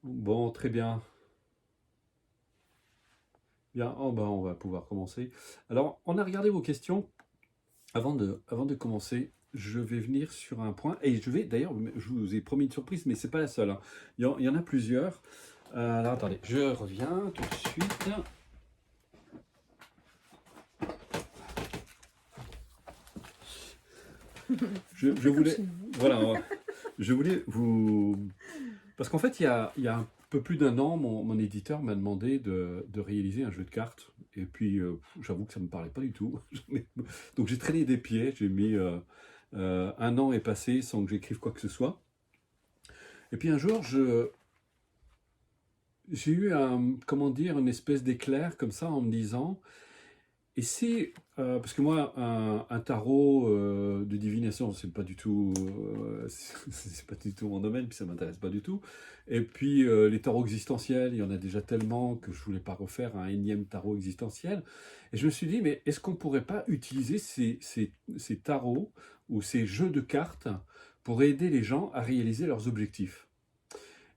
Bon, très bien. Bien, oh, ben, on va pouvoir commencer. Alors, on a regardé vos questions. Avant de commencer, je vais venir sur un point. Et je vais, d'ailleurs, je vous ai promis une surprise, mais c'est pas la seule, hein. Il y en a plusieurs. Alors, attendez, je reviens tout de suite. Je Comme voulais, chez nous. voilà, je voulais vous... Parce qu'en fait, il y a un peu plus d'un an, mon éditeur m'a demandé de réaliser un jeu de cartes. Et puis, j'avoue que ça ne me parlait pas du tout. Donc, j'ai traîné des pieds. J'ai mis un an est passé sans que j'écrive quoi que ce soit. Et puis un jour, j'ai eu comment dire, une espèce d'éclair comme ça en me disant, et c'est parce que moi, un tarot de divination, c'est pas du tout, c'est pas du tout mon domaine, puis ça m'intéresse pas du tout. Et puis les tarots existentiels, il y en a déjà tellement que je voulais pas refaire un énième tarot existentiel. Et je me suis dit, mais est-ce qu'on pourrait pas utiliser ces tarots ou ces jeux de cartes pour aider les gens à réaliser leurs objectifs?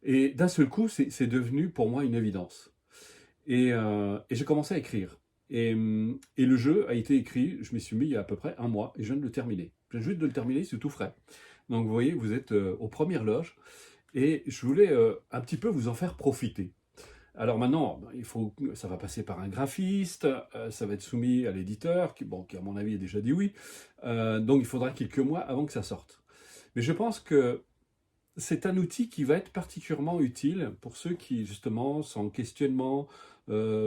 Et d'un seul coup, c'est devenu pour moi une évidence. Et j'ai commencé à écrire. Et le jeu a été écrit, je m'y suis mis il y a à peu près un mois, et je viens de le terminer. Je viens juste de le terminer, c'est tout frais. Donc vous voyez, vous êtes aux premières loges, et je voulais un petit peu vous en faire profiter. Alors maintenant, ça va passer par un graphiste, ça va être soumis à l'éditeur, qui à mon avis a déjà dit oui. Donc il faudra quelques mois avant que ça sorte. Mais je pense que c'est un outil qui va être particulièrement utile pour ceux qui, justement, sont en questionnement,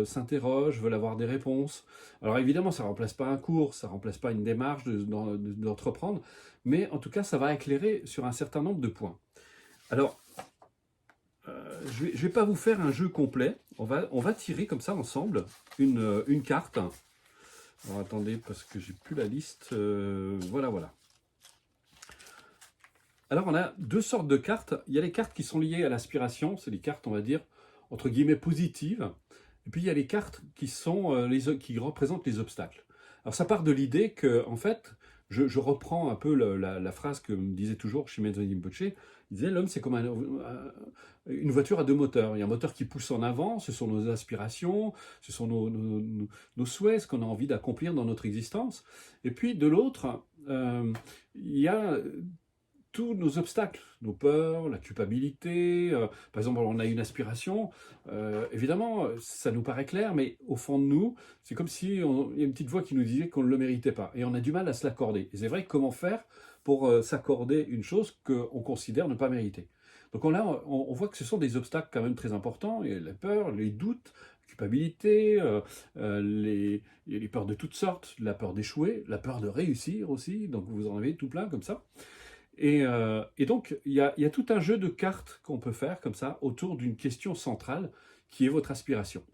s'interrogent, veulent avoir des réponses. Alors évidemment, ça ne remplace pas un cours, ça ne remplace pas une démarche d'entreprendre, mais en tout cas, ça va éclairer sur un certain nombre de points. Alors, je ne vais pas vous faire un jeu complet, on va tirer comme ça ensemble une carte. Alors attendez, parce que j'ai plus la liste. Voilà, voilà. Alors, on a deux sortes de cartes. Il y a les cartes qui sont liées à l'aspiration, c'est les cartes, on va dire, entre guillemets, positives. Et puis, il y a les cartes qui qui représentent les obstacles. Alors, ça part de l'idée que, en fait, je reprends un peu la phrase que me disait toujours Shimei Rinpoche. Il disait, l'homme, c'est comme une voiture à deux moteurs. Il y a un moteur qui pousse en avant, ce sont nos aspirations, ce sont nos souhaits, ce qu'on a envie d'accomplir dans notre existence. Et puis, de l'autre, il y a tous nos obstacles, nos peurs, la culpabilité. Par exemple, on a une aspiration. Évidemment, ça nous paraît clair, mais au fond de nous, c'est comme si il y a une petite voix qui nous disait qu'on ne le méritait pas. Et on a du mal à se l'accorder. Et c'est vrai, comment faire pour s'accorder une chose qu'on considère ne pas mériter? Donc on voit que ce sont des obstacles quand même très importants. Il y a la peur, les doutes, la culpabilité, il y a les peurs de toutes sortes, la peur d'échouer, la peur de réussir aussi. Donc vous en avez tout plein comme ça. Et donc, il y a tout un jeu de cartes qu'on peut faire comme ça autour d'une question centrale qui est votre aspiration.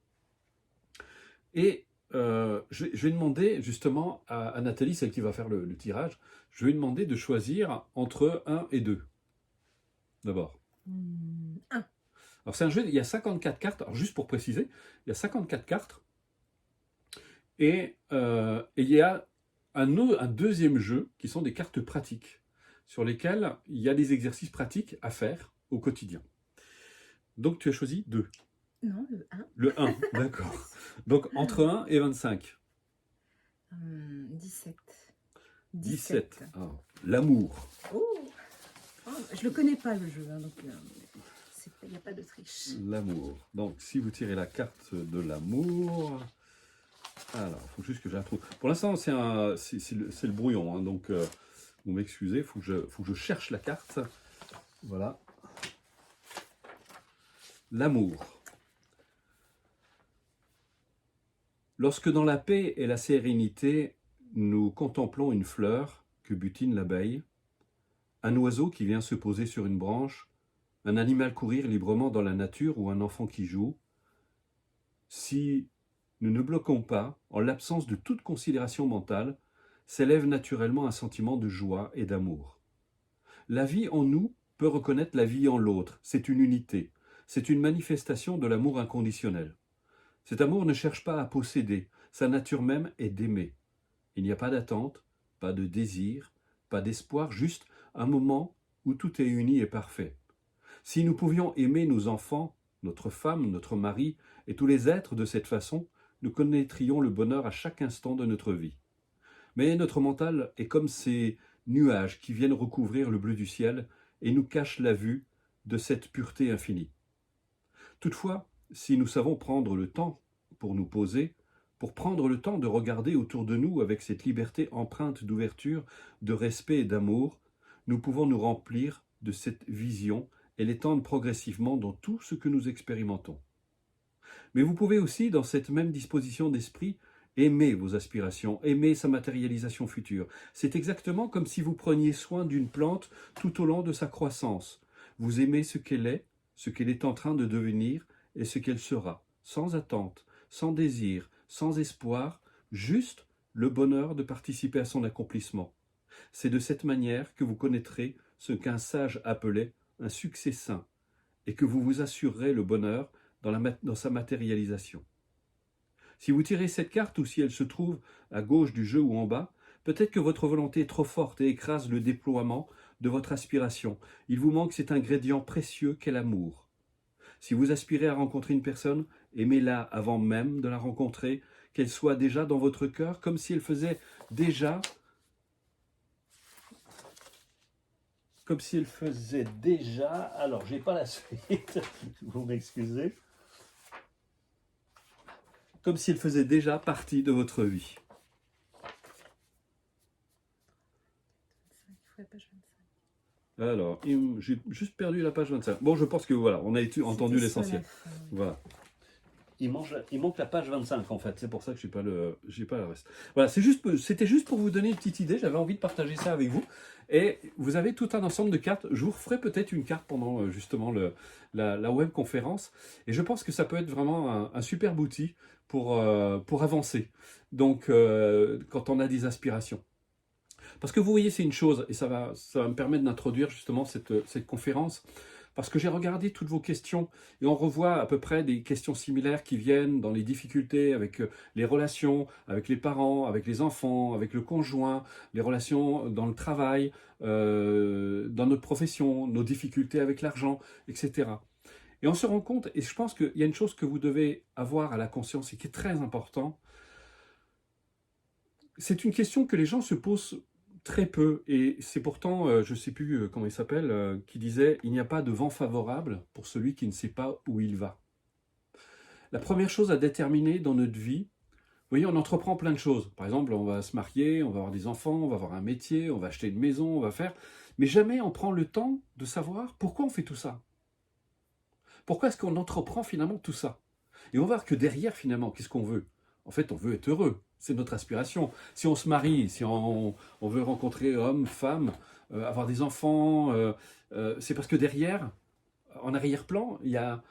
Et je vais demander justement à Nathalie, celle qui va faire le tirage, je vais lui demander de choisir entre 1 et 2, d'abord. Un. Alors c'est un jeu, il y a 54 cartes, alors juste pour préciser, il y a 54 cartes, et il y a un deuxième jeu qui sont des cartes pratiques, sur lesquelles il y a des exercices pratiques à faire au quotidien. Donc tu as choisi 2. Non, le 1. Le 1, d'accord. Donc entre 1 et 25. 17. 17. Ah, l'amour. Oh, je le connais pas le jeu, hein, donc il n'y a pas de triche. L'amour. Donc si vous tirez la carte de l'amour... Alors, il faut juste que je la trouve. Pour l'instant, c'est le brouillon, hein, donc vous m'excusez, il faut que je cherche la carte. Voilà. L'amour. Lorsque dans la paix et la sérénité, nous contemplons une fleur que butine l'abeille, un oiseau qui vient se poser sur une branche, un animal courir librement dans la nature ou un enfant qui joue, si nous ne bloquons pas, en l'absence de toute considération mentale, s'élève naturellement un sentiment de joie et d'amour. La vie en nous peut reconnaître la vie en l'autre, c'est une unité, c'est une manifestation de l'amour inconditionnel. Cet amour ne cherche pas à posséder, sa nature même est d'aimer. Il n'y a pas d'attente, pas de désir, pas d'espoir, juste un moment où tout est uni et parfait. Si nous pouvions aimer nos enfants notre femme, notre mari et tous les êtres de cette façon, nous connaîtrions le bonheur à chaque instant de notre vie. Mais notre mental est comme ces nuages qui viennent recouvrir le bleu du ciel et nous cachent la vue de cette pureté infinie. Toutefois, si nous savons prendre le temps pour nous poser, pour prendre le temps de regarder autour de nous avec cette liberté empreinte d'ouverture, de respect et d'amour, nous pouvons nous remplir de cette vision et l'étendre progressivement dans tout ce que nous expérimentons. Mais vous pouvez aussi, dans cette même disposition d'esprit, aimer vos aspirations, aimer sa matérialisation future. C'est exactement comme si vous preniez soin d'une plante tout au long de sa croissance. Vous aimez ce qu'elle est en train de devenir et ce qu'elle sera, sans attente, sans désir, sans espoir, juste le bonheur de participer à son accomplissement. C'est de cette manière que vous connaîtrez ce qu'un sage appelait un succès sain et que vous vous assurerez le bonheur dans sa matérialisation. Si vous tirez cette carte ou si elle se trouve à gauche du jeu ou en bas, peut-être que votre volonté est trop forte et écrase le déploiement de votre aspiration. Il vous manque cet ingrédient précieux qu'est l'amour. Si vous aspirez à rencontrer une personne, aimez-la avant même de la rencontrer, qu'elle soit déjà dans votre cœur, comme si elle faisait déjà... Alors, j'ai pas la suite, vous m'excusez. Comme si elle faisait déjà partie de votre vie. Alors, j'ai juste perdu la page 25. Bon, je pense que voilà, on a entendu l'essentiel. Voilà. Il manque la page 25 en fait, c'est pour ça que j'ai pas le reste. Voilà, c'était juste pour vous donner une petite idée, j'avais envie de partager ça avec vous. Et vous avez tout un ensemble de cartes, je vous ferai peut-être une carte pendant justement la web conférence. Et je pense que ça peut être vraiment un superbe outil pour avancer, donc quand on a des aspirations. Parce que vous voyez, c'est une chose, et ça va me permettre d'introduire justement cette conférence, parce que j'ai regardé toutes vos questions, et on revoit à peu près des questions similaires qui viennent dans les difficultés avec les relations, avec les parents, avec les enfants, avec le conjoint, les relations dans le travail, dans notre profession, nos difficultés avec l'argent, etc. Et on se rend compte, et je pense qu'il y a une chose que vous devez avoir à la conscience et qui est très important, c'est une question que les gens se posent très peu, et c'est pourtant, je ne sais plus comment il s'appelle, qui disait « Il n'y a pas de vent favorable pour celui qui ne sait pas où il va ». La première chose à déterminer dans notre vie, vous voyez, on entreprend plein de choses. Par exemple, on va se marier, on va avoir des enfants, on va avoir un métier, on va acheter une maison, on va faire... Mais jamais on prend le temps de savoir pourquoi on fait tout ça. Pourquoi est-ce qu'on entreprend finalement tout ça? Et on va voir que derrière, finalement, qu'est-ce qu'on veut? En fait, on veut être heureux. C'est notre aspiration. Si on se marie, si on veut rencontrer homme, femme, avoir des enfants, c'est parce que derrière, en arrière-plan, il y a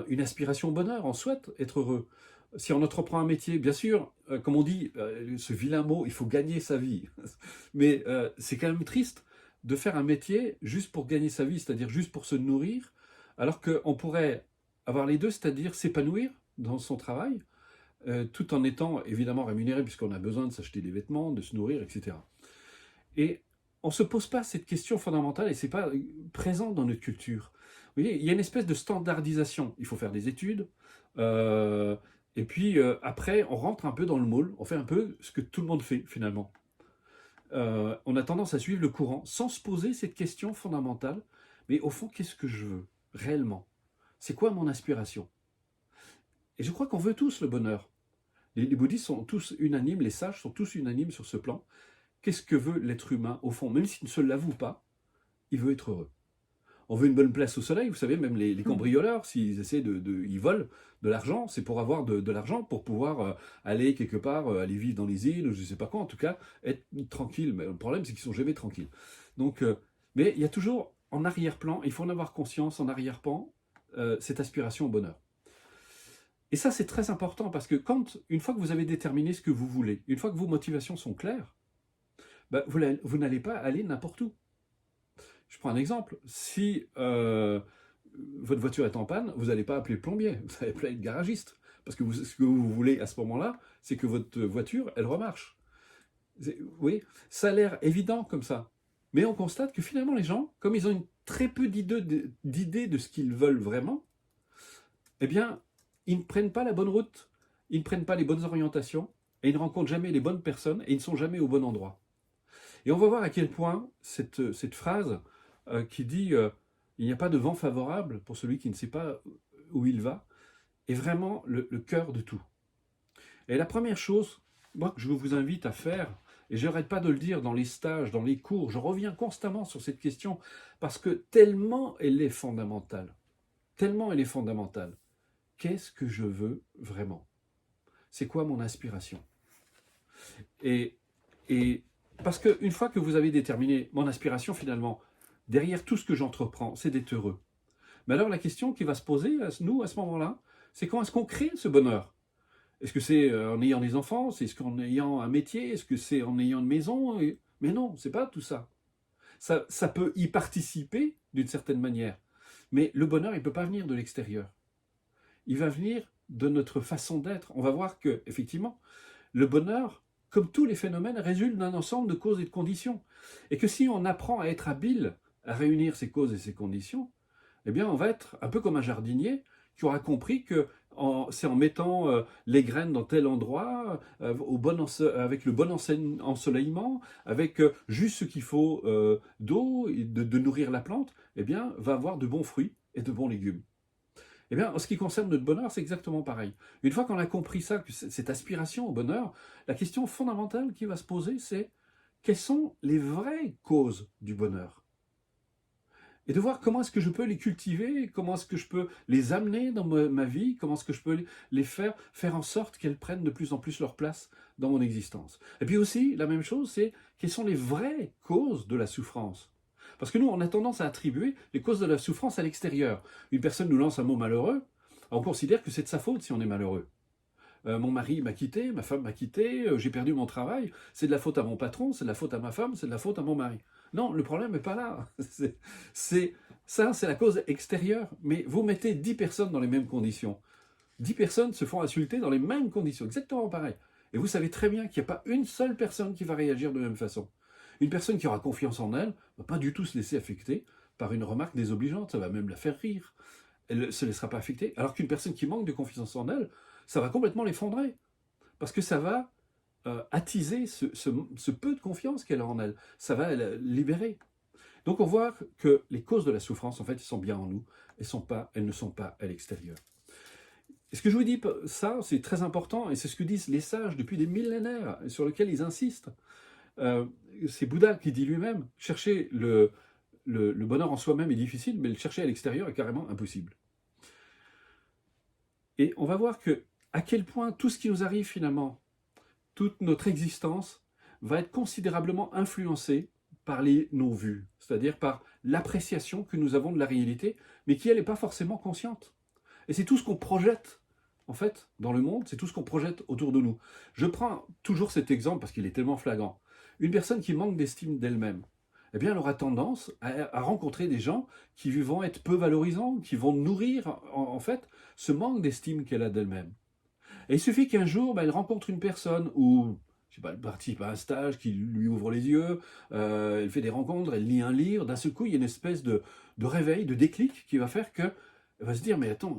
une aspiration au bonheur. On souhaite être heureux. Si on entreprend un métier, bien sûr, comme on dit, ce vilain mot, il faut gagner sa vie. Mais c'est quand même triste de faire un métier juste pour gagner sa vie, c'est-à-dire juste pour se nourrir, alors qu'on pourrait avoir les deux, c'est-à-dire s'épanouir dans son travail, tout en étant évidemment rémunéré, puisqu'on a besoin de s'acheter des vêtements, de se nourrir, etc. Et on ne se pose pas cette question fondamentale, et ce n'est pas présent dans notre culture. Vous voyez, il y a une espèce de standardisation. Il faut faire des études, et puis après, on rentre un peu dans le moule, on fait un peu ce que tout le monde fait, finalement. On a tendance à suivre le courant, sans se poser cette question fondamentale, mais au fond, qu'est-ce que je veux, réellement? C'est quoi mon aspiration? Et je crois qu'on veut tous le bonheur. Les bouddhistes sont tous unanimes, les sages sont tous unanimes sur ce plan. Qu'est-ce que veut l'être humain, au fond? Même s'il ne se l'avoue pas, il veut être heureux. On veut une bonne place au soleil, vous savez, même les cambrioleurs, s'ils essaient ils volent de l'argent, c'est pour avoir de l'argent, pour pouvoir aller quelque part, aller vivre dans les îles, je ne sais pas quoi, en tout cas, être tranquille. Mais le problème, c'est qu'ils ne sont jamais tranquilles. Donc, mais il y a toujours, en arrière-plan, il faut en avoir conscience, en arrière-plan, cette aspiration au bonheur. Et ça, c'est très important, parce que une fois que vous avez déterminé ce que vous voulez, une fois que vos motivations sont claires, ben, vous n'allez pas aller n'importe où. Je prends un exemple. Si votre voiture est en panne, vous n'allez pas appeler le plombier, vous allez appeler le garagiste. Parce que ce que vous voulez à ce moment-là, c'est que votre voiture, elle remarche. Vous voyez, ça a l'air évident comme ça. Mais on constate que finalement, les gens, comme ils ont très peu d'idées de ce qu'ils veulent vraiment, eh bien, ils ne prennent pas la bonne route, ils ne prennent pas les bonnes orientations, et ils ne rencontrent jamais les bonnes personnes, et ils ne sont jamais au bon endroit. Et on va voir à quel point cette phrase qui dit il n'y a pas de vent favorable pour celui qui ne sait pas où il va, est vraiment le cœur de tout. Et la première chose, moi, que je vous invite à faire, et je n'arrête pas de le dire dans les stages, dans les cours, je reviens constamment sur cette question, parce que tellement elle est fondamentale, tellement elle est fondamentale. Qu'est-ce que je veux vraiment? C'est quoi mon aspiration? Et, et parce qu'une fois que vous avez déterminé mon aspiration, finalement, derrière tout ce que j'entreprends, c'est d'être heureux. Mais alors la question qui va se poser, à nous, à ce moment-là, c'est comment est-ce qu'on crée ce bonheur? Est-ce que c'est en ayant des enfants? Est-ce qu'en ayant un métier? Est-ce que c'est en ayant une maison? Mais non, c'est pas tout ça. Ça peut y participer d'une certaine manière. Mais le bonheur, il ne peut pas venir de l'extérieur. Il va venir de notre façon d'être. On va voir que, effectivement, le bonheur, comme tous les phénomènes, résulte d'un ensemble de causes et de conditions. Et que si on apprend à être habile à réunir ces causes et ces conditions, eh bien, on va être un peu comme un jardinier qui aura compris que c'est en mettant les graines dans tel endroit, avec le bon ensoleillement, avec juste ce qu'il faut d'eau, et de nourrir la plante, eh bien, va avoir de bons fruits et de bons légumes. Eh bien, en ce qui concerne notre bonheur, c'est exactement pareil. Une fois qu'on a compris ça, que cette aspiration au bonheur, la question fondamentale qui va se poser, c'est quelles sont les vraies causes du bonheur? Et de voir comment est-ce que je peux les cultiver, comment est-ce que je peux les amener dans ma vie, comment est-ce que je peux les faire en sorte qu'elles prennent de plus en plus leur place dans mon existence. Et puis aussi, la même chose, c'est quelles sont les vraies causes de la souffrance. Parce que nous, on a tendance à attribuer les causes de la souffrance à l'extérieur. Une personne nous lance un mot malheureux, on considère que c'est de sa faute si on est malheureux. Mon mari m'a quitté, ma femme m'a quitté, j'ai perdu mon travail, c'est de la faute à mon patron, c'est de la faute à ma femme, c'est de la faute à mon mari. Non, le problème n'est pas là. C'est la cause extérieure. Mais vous mettez 10 personnes dans les mêmes conditions. 10 personnes se font insulter dans les mêmes conditions, exactement pareil. Et vous savez très bien qu'il n'y a pas une seule personne qui va réagir de la même façon. Une personne qui aura confiance en elle ne va pas du tout se laisser affecter par une remarque désobligeante, ça va même la faire rire. Elle ne se laissera pas affecter. Alors qu'une personne qui manque de confiance en elle, ça va complètement l'effondrer. Parce que ça va attiser ce peu de confiance qu'elle a en elle. Ça va la libérer. Donc on voit que les causes de la souffrance, en fait, elles sont bien en nous. Elles ne sont pas à l'extérieur. Et ce que je vous dis, ça, c'est très important, et c'est ce que disent les sages depuis des millénaires, et sur lequel ils insistent. C'est Bouddha qui dit lui-même, chercher le bonheur en soi-même est difficile, mais le chercher à l'extérieur est carrément impossible. Et on va voir que à quel point tout ce qui nous arrive finalement, toute notre existence, va être considérablement influencée par les non-vues, c'est-à-dire par l'appréciation que nous avons de la réalité, mais qui, elle, n'est pas forcément consciente. Et c'est tout ce qu'on projette, en fait, dans le monde, c'est tout ce qu'on projette autour de nous. Je prends toujours cet exemple parce qu'il est tellement flagrant. Une personne qui manque d'estime d'elle-même, eh bien, elle aura tendance à rencontrer des gens qui vont être peu valorisants, qui vont nourrir, en fait, ce manque d'estime qu'elle a d'elle-même. Et il suffit qu'un jour, elle rencontre une personne ou, je sais pas, elle participe à un stage qui lui ouvre les yeux, elle fait des rencontres, elle lit un livre, d'un seul coup, il y a une espèce de réveil, de déclic qui va faire qu'elle va se dire, mais attends,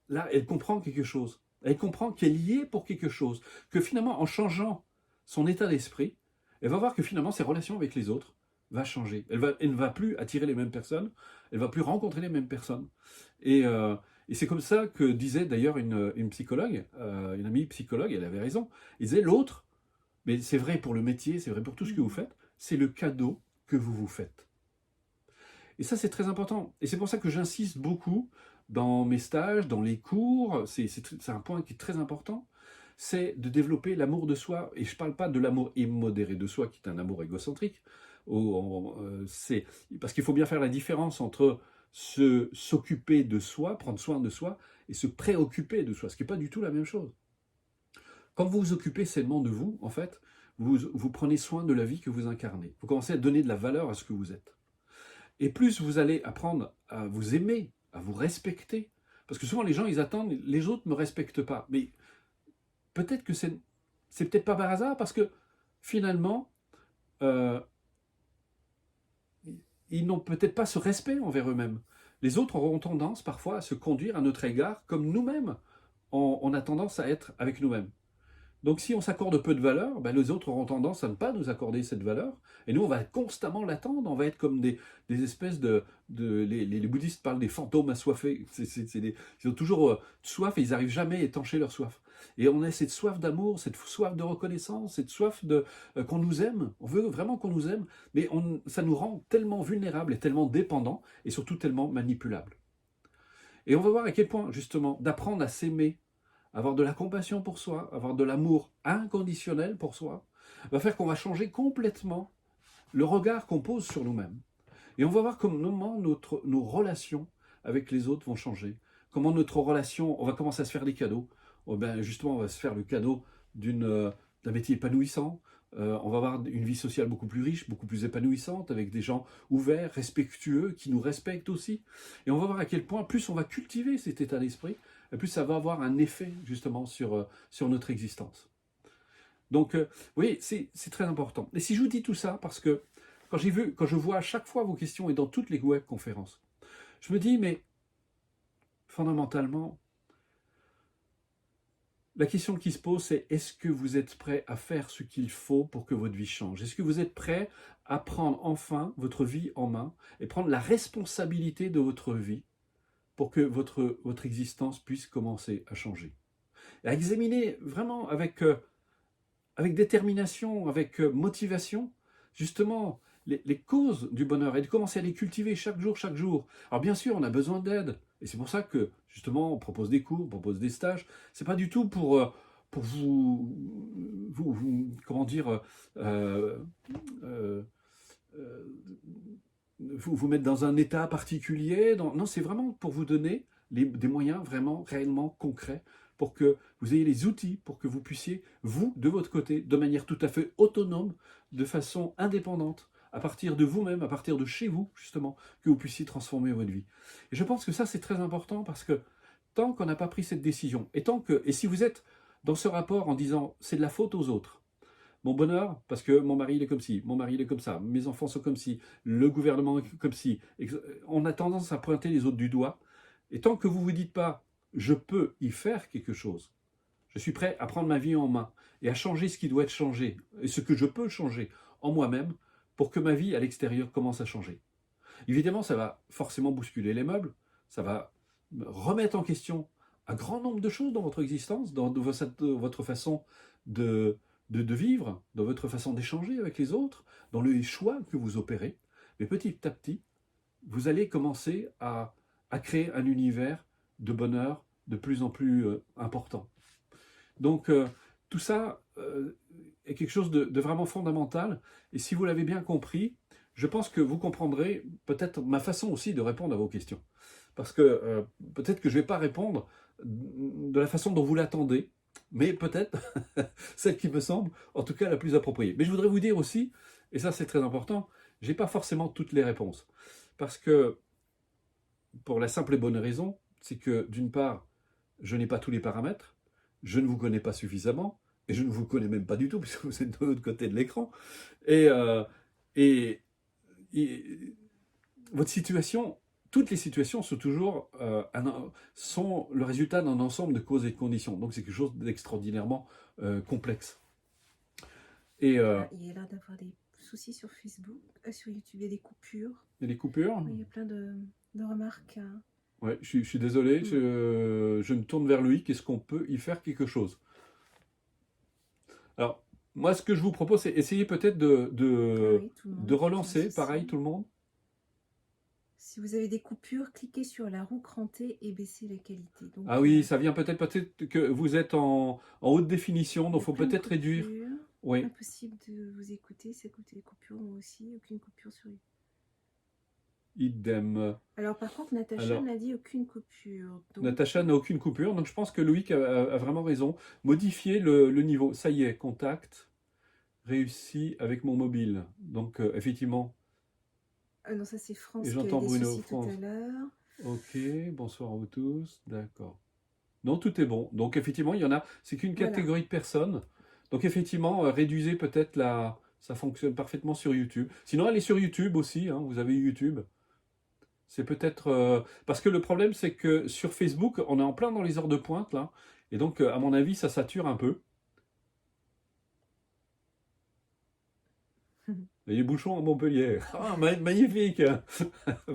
là, elle comprend quelque chose. Elle comprend qu'elle y est pour quelque chose. Que finalement, en changeant son état d'esprit, elle va voir que finalement, ses relations avec les autres vont changer. Elle ne va plus attirer les mêmes personnes, elle ne va plus rencontrer les mêmes personnes. Et c'est comme ça que disait d'ailleurs une psychologue, une amie psychologue, elle avait raison. Elle disait l'autre, mais c'est vrai pour le métier, c'est vrai pour tout ce que vous faites, c'est le cadeau que vous vous faites. Et ça, c'est très important. Et c'est pour ça que j'insiste beaucoup dans mes stages, dans les cours, c'est un point qui est très important, c'est de développer l'amour de soi. Et je ne parle pas de l'amour immodéré de soi, qui est un amour égocentrique. Parce qu'il faut bien faire la différence entre s'occuper de soi, prendre soin de soi, et se préoccuper de soi, ce qui n'est pas du tout la même chose. Quand vous vous occupez seulement de vous, en fait, vous prenez soin de la vie que vous incarnez. Vous commencez à donner de la valeur à ce que vous êtes. Et plus vous allez apprendre à vous aimer, à vous respecter, parce que souvent les gens, ils attendent, les autres ne me respectent pas. Mais peut-être que c'est peut-être pas par hasard, parce que finalement, ils n'ont peut-être pas ce respect envers eux-mêmes. les autres auront tendance parfois à se conduire à notre égard comme nous-mêmes, on a tendance à être avec nous-mêmes. Donc si on s'accorde peu de valeur, ben, les autres auront tendance à ne pas nous accorder cette valeur, et nous on va constamment l'attendre, on va être comme des espèces les bouddhistes parlent des fantômes assoiffés, ils ont toujours soif et ils n'arrivent jamais à étancher leur soif. Et on a cette soif d'amour, cette soif de reconnaissance, cette soif qu'on nous aime, on veut vraiment qu'on nous aime, mais ça nous rend tellement vulnérables et tellement dépendants, et surtout tellement manipulables. Et on va voir à quel point justement d'apprendre à s'aimer, avoir de la compassion pour soi, avoir de l'amour inconditionnel pour soi, va faire qu'on va changer complètement le regard qu'on pose sur nous-mêmes. Et on va voir comment nos relations avec les autres vont changer, comment notre relation, on va commencer à se faire des cadeaux. Oh ben justement, on va se faire le cadeau d'un métier épanouissant, on va avoir une vie sociale beaucoup plus riche, beaucoup plus épanouissante, avec des gens ouverts, respectueux, qui nous respectent aussi. Et on va voir à quel point, plus on va cultiver cet état d'esprit, et plus ça va avoir un effet justement sur notre existence. Donc, oui, c'est très important. Et si je vous dis tout ça, parce que quand je vois à chaque fois vos questions et dans toutes les webconférences, je me dis, mais fondamentalement, la question qui se pose, c'est est-ce que vous êtes prêt à faire ce qu'il faut pour que votre vie change? Est-ce que vous êtes prêt à prendre enfin votre vie en main et prendre la responsabilité de votre vie pour que votre existence puisse commencer à changer? Et à examiner vraiment avec détermination, avec motivation, justement, les causes du bonheur et de commencer à les cultiver chaque jour, chaque jour. Alors bien sûr, on a besoin d'aide. Et c'est pour ça que, justement, on propose des cours, on propose des stages. C'est pas du tout pour comment dire, vous mettre dans un état particulier. Non, c'est vraiment pour vous donner des moyens vraiment, réellement concrets pour que vous ayez les outils, pour que vous puissiez, vous, de votre côté, de manière tout à fait autonome, de façon indépendante, à partir de vous-même, à partir de chez vous, justement, que vous puissiez transformer votre vie. Et je pense que ça, c'est très important parce que tant qu'on n'a pas pris cette décision, et si vous êtes dans ce rapport en disant « c'est de la faute aux autres », mon bonheur, parce que mon mari il est comme ci, mon mari il est comme ça, mes enfants sont comme ci, le gouvernement est comme ci, on a tendance à pointer les autres du doigt, et tant que vous ne vous dites pas « je peux y faire quelque chose », je suis prêt à prendre ma vie en main et à changer ce qui doit être changé et ce que je peux changer en moi-même pour que ma vie à l'extérieur commence à changer. Évidemment, ça va forcément bousculer les meubles, ça va remettre en question un grand nombre de choses dans votre existence, dans votre façon de vivre, dans votre façon d'échanger avec les autres, dans les choix que vous opérez. Mais petit à petit, vous allez commencer à créer un univers de bonheur de plus en plus important. Donc, tout ça est quelque chose de vraiment fondamental. Et si vous l'avez bien compris, je pense que vous comprendrez peut-être ma façon aussi de répondre à vos questions. Parce que peut-être que je ne vais pas répondre de la façon dont vous l'attendez, mais peut-être celle qui me semble en tout cas la plus appropriée. Mais je voudrais vous dire aussi, et ça c'est très important, je n'ai pas forcément toutes les réponses. Parce que, pour la simple et bonne raison, c'est que d'une part, je n'ai pas tous les paramètres, je ne vous connais pas suffisamment, et je ne vous connais même pas du tout, puisque vous êtes de l'autre côté de l'écran. Et votre situation, toutes les situations sont toujours sont le résultat d'un ensemble de causes et de conditions. Donc c'est quelque chose d'extraordinairement complexe. Et, il y a l'air d'avoir des soucis sur Facebook, sur YouTube, il y a des coupures. Il y a des coupures. Oui, il y a plein de remarques. Ouais, je suis désolé, je me tourne vers Loïc, est-ce qu'on peut y faire quelque chose? Alors, moi ce que je vous propose, c'est essayer peut-être de relancer, pareil tout le monde. Si vous avez des coupures, cliquez sur la roue crantée et baissez la qualité. Donc, ah oui, ça vient peut-être que vous êtes en haute définition, donc il faut peut-être réduire. Oui. Impossible de vous écouter, c'est écouter les coupures, moi aussi, aucune coupure sur YouTube. Idem. Alors par contre, Natacha n'a dit aucune coupure. Donc... Natacha n'a aucune coupure, donc je pense que Loïc a vraiment raison. Modifier le niveau. Ça y est, contact réussi avec mon mobile. Donc effectivement. Non, ça c'est France. Et j'entends Bruno. France. Tout à l'heure. Ok, bonsoir à vous tous. D'accord. Non, tout est bon. Donc effectivement, il y en a. C'est qu'une catégorie de personnes. Donc effectivement, réduisez peut-être la. Ça fonctionne parfaitement sur YouTube. Sinon, allez sur YouTube aussi. Hein, vous avez YouTube. C'est peut-être... parce que le problème, c'est que sur Facebook, on est en plein dans les heures de pointe, là. Et donc, à mon avis, ça sature un peu. Et les bouchons à Montpellier. Ah, magnifique,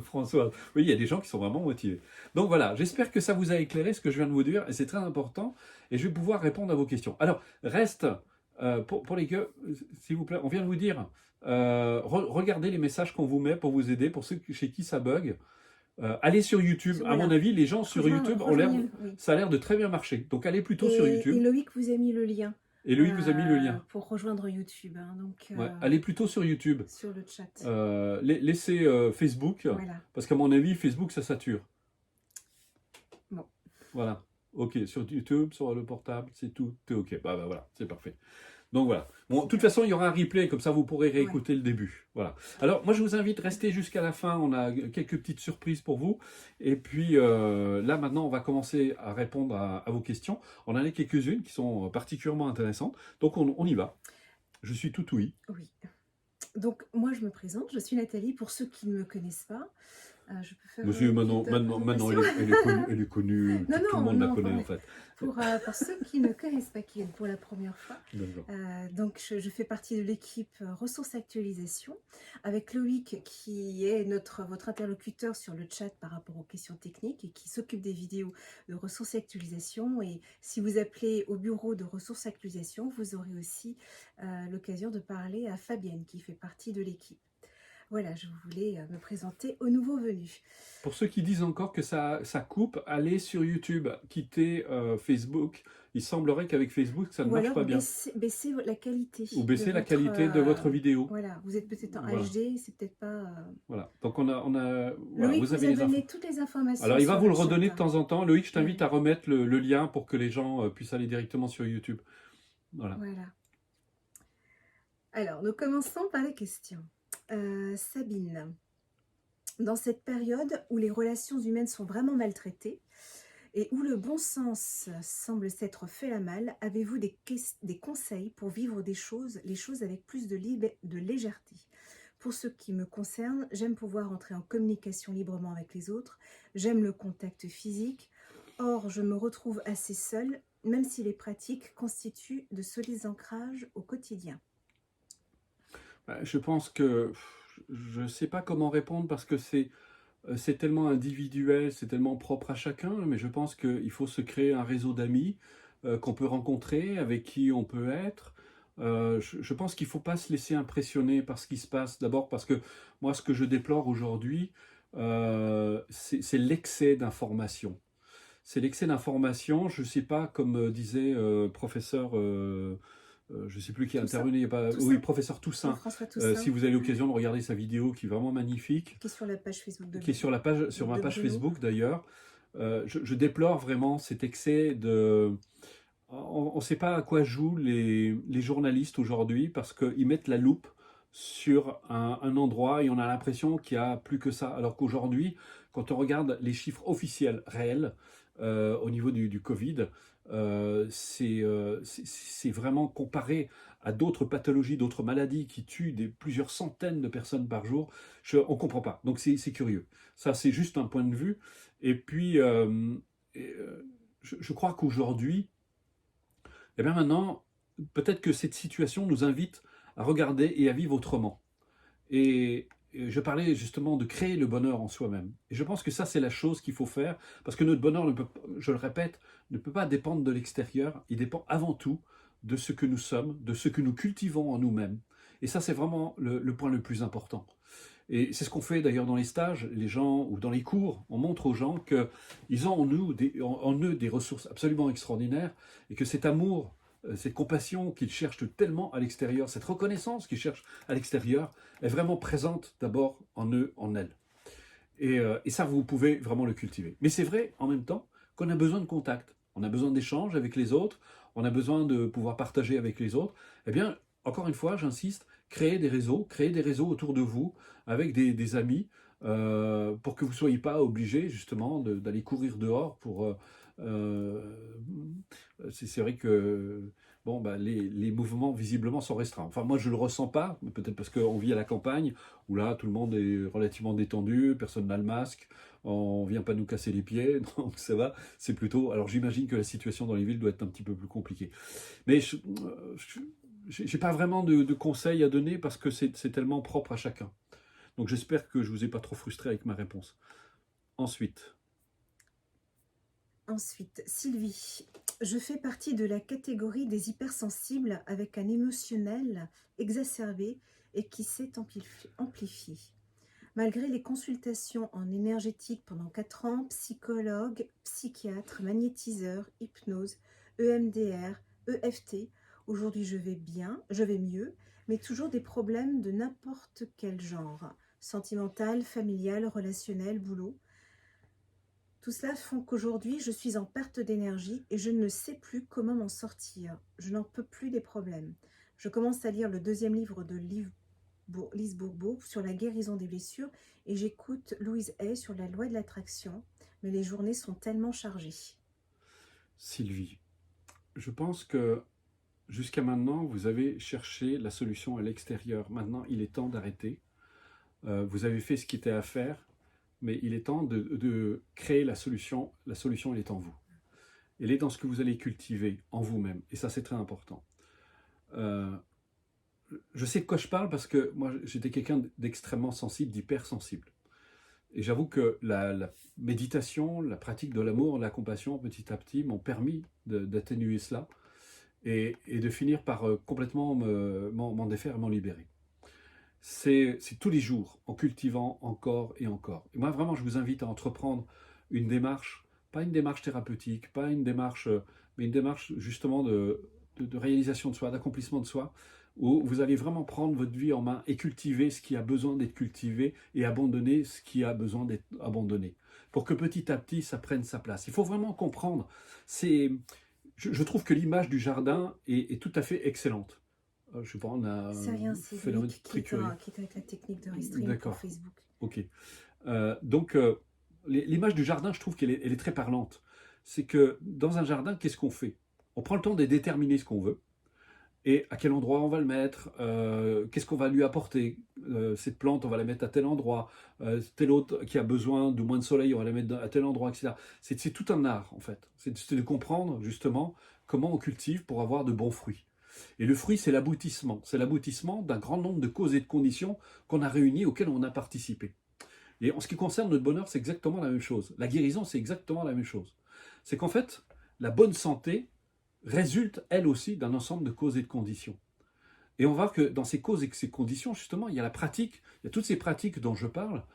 Françoise. Oui, il y a des gens qui sont vraiment motivés. Donc voilà, j'espère que ça vous a éclairé ce que je viens de vous dire, et c'est très important, et je vais pouvoir répondre à vos questions. Alors, reste, pour les gars, s'il vous plaît, on vient de vous dire, regardez les messages qu'on vous met pour vous aider, pour ceux chez qui ça bug. Allez sur YouTube. À Voilà. mon avis, les gens sur YouTube ont l'air, Oui. ça a l'air de très bien marcher. Donc allez plutôt sur Et YouTube. Loïc vous a mis le lien Et Loïc vous a mis le lien. pour rejoindre YouTube. Hein, donc, Ouais, allez plutôt sur YouTube. sur le chat. Laissez Facebook, Voilà. parce qu'à mon avis, Facebook, ça sature. Bon. Voilà. Ok, sur YouTube, sur le portable, c'est tout. C'est ok. Bah voilà, c'est parfait. Donc voilà. Bon, de toute façon, il y aura un replay, comme ça vous pourrez réécouter le début. Voilà. Alors, moi, je vous invite à rester jusqu'à la fin. On a quelques petites surprises pour vous. Et puis, là, maintenant, on va commencer à répondre à vos questions. On en a quelques-unes qui sont particulièrement intéressantes. Donc, on y va. Je suis tout oui. Oui. Donc, moi, je me présente. Je suis Nathalie. Pour ceux qui ne me connaissent pas, je peux faire Monsieur, une maintenant, petite présentation. elle est connue. Non, Tout le monde la connaît, enfin, en fait. pour ceux qui ne connaissent pas, qui viennent pour la première fois, D'accord. donc je fais partie de l'équipe Ressources Actualisation, avec Loïc qui est votre interlocuteur sur le chat par rapport aux questions techniques et qui s'occupe des vidéos de Ressources Actualisation. Et si vous appelez au bureau de Ressources Actualisation, vous aurez aussi l'occasion de parler à Fabienne qui fait partie de l'équipe. Voilà, je voulais me présenter aux nouveaux venus. Pour ceux qui disent encore que ça coupe, allez sur YouTube, quittez Facebook. Il semblerait qu'avec Facebook, ça ne marche pas bien. Baissez la qualité. Ou baissez la qualité de votre vidéo. Voilà, vous êtes peut-être en Voilà. HD, c'est peut-être pas... Voilà, donc on a voilà, Loïc vous avez les donné infos. toutes les informations. Alors il va sur vous le chat, redonner de hein. temps en temps. Loïc, je t'invite à remettre le lien pour que les gens puissent aller directement sur YouTube. Voilà. Voilà. Alors, nous commençons par les questions. Sabine, dans cette période où les relations humaines sont vraiment maltraitées et où le bon sens semble s'être fait la malle, avez-vous des conseils pour vivre les choses avec plus de légèreté? Pour ce qui me concerne, j'aime pouvoir entrer en communication librement avec les autres, j'aime le contact physique, or je me retrouve assez seule, même si les pratiques constituent de solides ancrages au quotidien. Je pense que je ne sais pas comment répondre parce que c'est tellement individuel, c'est tellement propre à chacun, mais je pense qu'il faut se créer un réseau d'amis qu'on peut rencontrer, avec qui on peut être. Je pense qu'il ne faut pas se laisser impressionner par ce qui se passe. D'abord parce que moi, ce que je déplore aujourd'hui, c'est l'excès d'information. C'est l'excès d'information. Je ne sais pas, comme disait professeur... je ne sais plus qui est intervenu, il y a pas... Oui, professeur Toussaint. François Toussaint. Si vous avez l'occasion de regarder sa vidéo qui est vraiment magnifique. Qui est sur la page Facebook de Qui est sur ma page Facebook d'ailleurs. Je déplore vraiment cet excès de... On ne sait pas à quoi jouent les journalistes aujourd'hui parce qu'ils mettent la loupe sur un endroit et on a l'impression qu'il n'y a plus que ça. Alors qu'aujourd'hui, quand on regarde les chiffres officiels réels au niveau du Covid, c'est vraiment comparé à d'autres pathologies, d'autres maladies qui tuent plusieurs centaines de personnes par jour. On ne comprend pas. Donc c'est curieux. Ça, c'est juste un point de vue. Et puis, je crois qu'aujourd'hui, et bien maintenant, peut-être que cette situation nous invite à regarder et à vivre autrement. Et je parlais justement de créer le bonheur en soi-même. Et je pense que ça, c'est la chose qu'il faut faire, parce que notre bonheur, je le répète, ne peut pas dépendre de l'extérieur. Il dépend avant tout de ce que nous sommes, de ce que nous cultivons en nous-mêmes. Et ça, c'est vraiment le point le plus important. Et c'est ce qu'on fait d'ailleurs dans les stages, les gens, ou dans les cours, on montre aux gens qu'ils ont en eux des ressources absolument extraordinaires, et que cet amour, cette compassion qu'ils cherchent tellement à l'extérieur, cette reconnaissance qu'ils cherchent à l'extérieur, est vraiment présente d'abord en eux, en elles. Et ça, vous pouvez vraiment le cultiver. Mais c'est vrai, en même temps, qu'on a besoin de contact. On a besoin d'échanges avec les autres, on a besoin de pouvoir partager avec les autres. Eh bien, encore une fois, j'insiste, créez des réseaux autour de vous, avec des amis, pour que vous ne soyez pas obligés, justement, d'aller courir dehors pour... c'est vrai que bon, bah, les mouvements visiblement sont restreints. Enfin, moi, je ne le ressens pas, mais peut-être parce qu'on vit à la campagne, où là, tout le monde est relativement détendu, personne n'a le masque, on ne vient pas nous casser les pieds, donc ça va, c'est plutôt... Alors j'imagine que la situation dans les villes doit être un petit peu plus compliquée. Mais je n'ai pas vraiment de conseils à donner parce que c'est tellement propre à chacun. Donc j'espère que je ne vous ai pas trop frustré avec ma réponse. Ensuite, Ensuite, Sylvie, je fais partie de la catégorie des hypersensibles avec un émotionnel exacerbé et qui s'est amplifié. Malgré les consultations en énergétique pendant 4 ans, psychologue, psychiatre, magnétiseur, hypnose, EMDR, EFT, aujourd'hui je vais bien, je vais mieux, mais toujours des problèmes de n'importe quel genre, sentimental, familial, relationnel, boulot. Tout cela font qu'aujourd'hui, je suis en perte d'énergie et je ne sais plus comment m'en sortir. Je n'en peux plus des problèmes. Je commence à lire le 2e livre de Lise Bourbeau sur la guérison des blessures et j'écoute Louise Hay sur la loi de l'attraction. Mais les journées sont tellement chargées. Sylvie, je pense que jusqu'à maintenant, vous avez cherché la solution à l'extérieur. Maintenant, il est temps d'arrêter. Vous avez fait ce qui était à faire, mais il est temps de créer la solution. La solution, elle est en vous. Elle est dans ce que vous allez cultiver en vous-même. Et ça, c'est très important. Euh, je sais de quoi je parle parce que moi, j'étais quelqu'un d'extrêmement sensible, d'hypersensible. Et j'avoue que la méditation, la pratique de l'amour, la compassion, petit à petit, m'ont permis d'atténuer cela et de finir par complètement m'en défaire et m'en libérer. C'est tous les jours, en cultivant encore et encore. Et moi, vraiment, je vous invite à entreprendre une démarche, pas une démarche thérapeutique, pas une démarche, mais une démarche justement de réalisation de soi, d'accomplissement de soi, où vous allez vraiment prendre votre vie en main et cultiver ce qui a besoin d'être cultivé et abandonner ce qui a besoin d'être abandonné, pour que petit à petit, ça prenne sa place. Il faut vraiment comprendre. Je trouve que l'image du jardin est tout à fait excellente. Je sais pas, on a C'est rien, un c'est phénomène Loïc très curieux. qui est avec la technique de restream pour D'accord, Facebook. ok. Donc, l'image du jardin, je trouve elle est très parlante. C'est que dans un jardin, qu'est-ce qu'on fait? On prend le temps de déterminer ce qu'on veut et à quel endroit on va le mettre, qu'est-ce qu'on va lui apporter. Cette plante, on va la mettre à tel endroit, telle autre qui a besoin de moins de soleil, on va la mettre à tel endroit, etc. C'est tout un art, en fait. C'est de comprendre, justement, comment on cultive pour avoir de bons fruits. Et le fruit, c'est l'aboutissement. C'est l'aboutissement d'un grand nombre de causes et de conditions qu'on a réunies, auxquelles on a participé. Et en ce qui concerne notre bonheur, c'est exactement la même chose. La guérison, c'est exactement la même chose. C'est qu'en fait, la bonne santé résulte, elle aussi, d'un ensemble de causes et de conditions. Et on voit que dans ces causes et ces conditions, justement, il y a la pratique, il y a toutes ces pratiques dont je parle,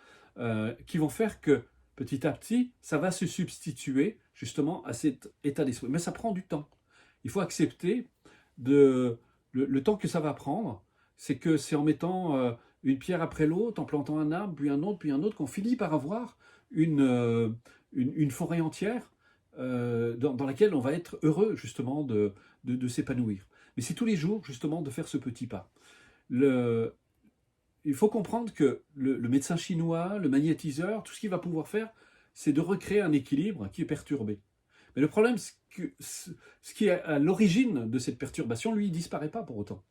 qui vont faire que, petit à petit, ça va se substituer, justement, à cet état d'esprit. Mais ça prend du temps. Il faut accepter le temps que ça va prendre, c'est que c'est en mettant une pierre après l'autre, en plantant un arbre, puis un autre, qu'on finit par avoir une forêt entière dans laquelle on va être heureux justement de s'épanouir. Mais c'est tous les jours justement de faire ce petit pas. Il faut comprendre que le médecin chinois, le magnétiseur, tout ce qu'il va pouvoir faire, c'est de recréer un équilibre qui est perturbé. Mais le problème, c'est que ce qui est à l'origine de cette perturbation, lui, il disparaît pas pour autant.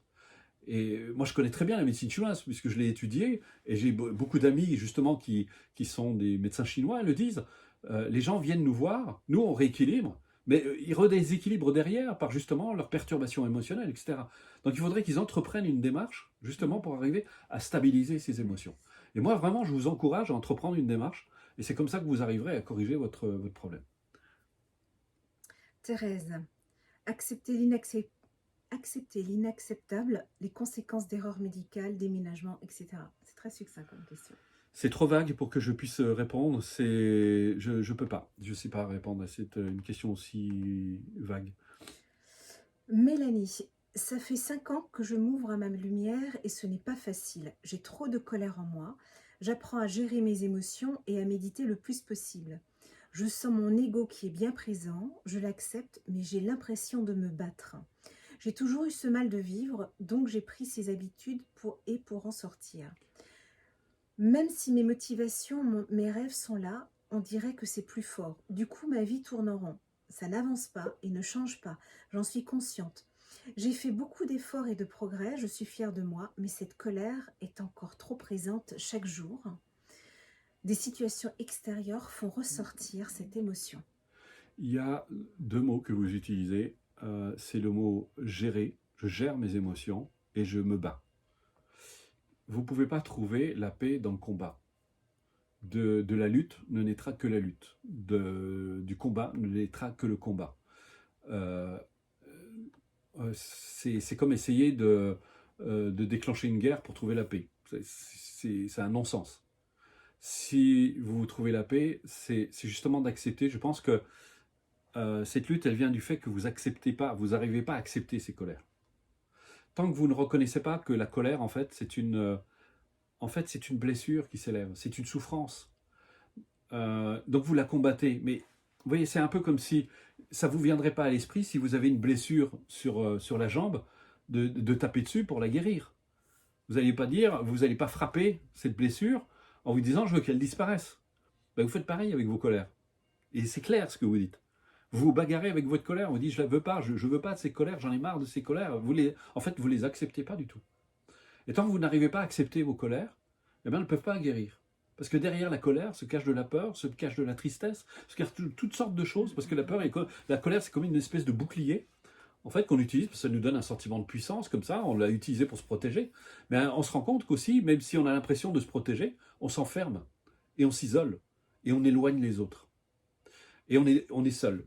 Et moi, je connais très bien la médecine chinoise, puisque je l'ai étudiée, et j'ai beaucoup d'amis, justement, qui sont des médecins chinois, le disent. Les gens viennent nous voir, nous, on rééquilibre, mais ils redéséquilibrent derrière par, justement, leur perturbation émotionnelle, etc. Donc, il faudrait qu'ils entreprennent une démarche, justement, pour arriver à stabiliser ces émotions. Et moi, vraiment, je vous encourage à entreprendre une démarche, et c'est comme ça que vous arriverez à corriger votre problème. Thérèse, accepter l'inacceptable, les conséquences d'erreurs médicales, déménagement, etc. C'est très succinct comme question. C'est trop vague pour que je puisse répondre. Je peux pas. Je sais pas répondre à une question aussi vague. Mélanie, ça fait 5 ans que je m'ouvre à ma lumière et ce n'est pas facile. J'ai trop de colère en moi. J'apprends à gérer mes émotions et à méditer le plus possible. Je sens mon ego qui est bien présent, je l'accepte, mais j'ai l'impression de me battre. J'ai toujours eu ce mal de vivre, donc j'ai pris ces habitudes pour en sortir. Même si mes motivations, mes rêves sont là, on dirait que c'est plus fort. Du coup, ma vie tourne en rond. Ça n'avance pas et ne change pas. J'en suis consciente. J'ai fait beaucoup d'efforts et de progrès, je suis fière de moi, mais cette colère est encore trop présente chaque jour. Des situations extérieures font ressortir cette émotion. Il y a deux mots que vous utilisez. C'est le mot gérer. Je gère mes émotions et je me bats. Vous ne pouvez pas trouver la paix dans le combat. De la lutte ne naîtra que la lutte. Du combat ne naîtra que le combat. Euh, c'est comme essayer de déclencher une guerre pour trouver la paix. C'est un non-sens. Si vous trouvez la paix, c'est justement d'accepter. Je pense que cette lutte, elle vient du fait que vous acceptez pas, vous n'arrivez pas à accepter ces colères. Tant que vous ne reconnaissez pas que la colère, en fait, c'est une blessure qui s'élève, c'est une souffrance. Donc vous la combattez. Mais vous voyez, c'est un peu comme si ça ne vous viendrait pas à l'esprit si vous avez une blessure sur la jambe, de taper dessus pour la guérir. Vous n'allez pas dire, vous n'allez pas frapper cette blessure en vous disant je veux qu'elle disparaisse. Ben, vous faites pareil avec vos colères. Et c'est clair ce que vous dites. Vous vous bagarrez avec votre colère, vous dites je ne la veux pas, je ne veux pas de ces colères, j'en ai marre de ces colères. En fait, vous ne les acceptez pas du tout. Et tant que vous n'arrivez pas à accepter vos colères, eh bien, elles ne peuvent pas guérir. Parce que derrière la colère se cache de la peur, se cache de la tristesse, se cache toutes sortes de choses. Parce que la colère, c'est comme une espèce de bouclier, en fait, qu'on utilise, parce que ça nous donne un sentiment de puissance, comme ça, on l'a utilisé pour se protéger. Mais on se rend compte qu'aussi, même si on a l'impression de se protéger, on s'enferme, et on s'isole, et on éloigne les autres. Et on est seul.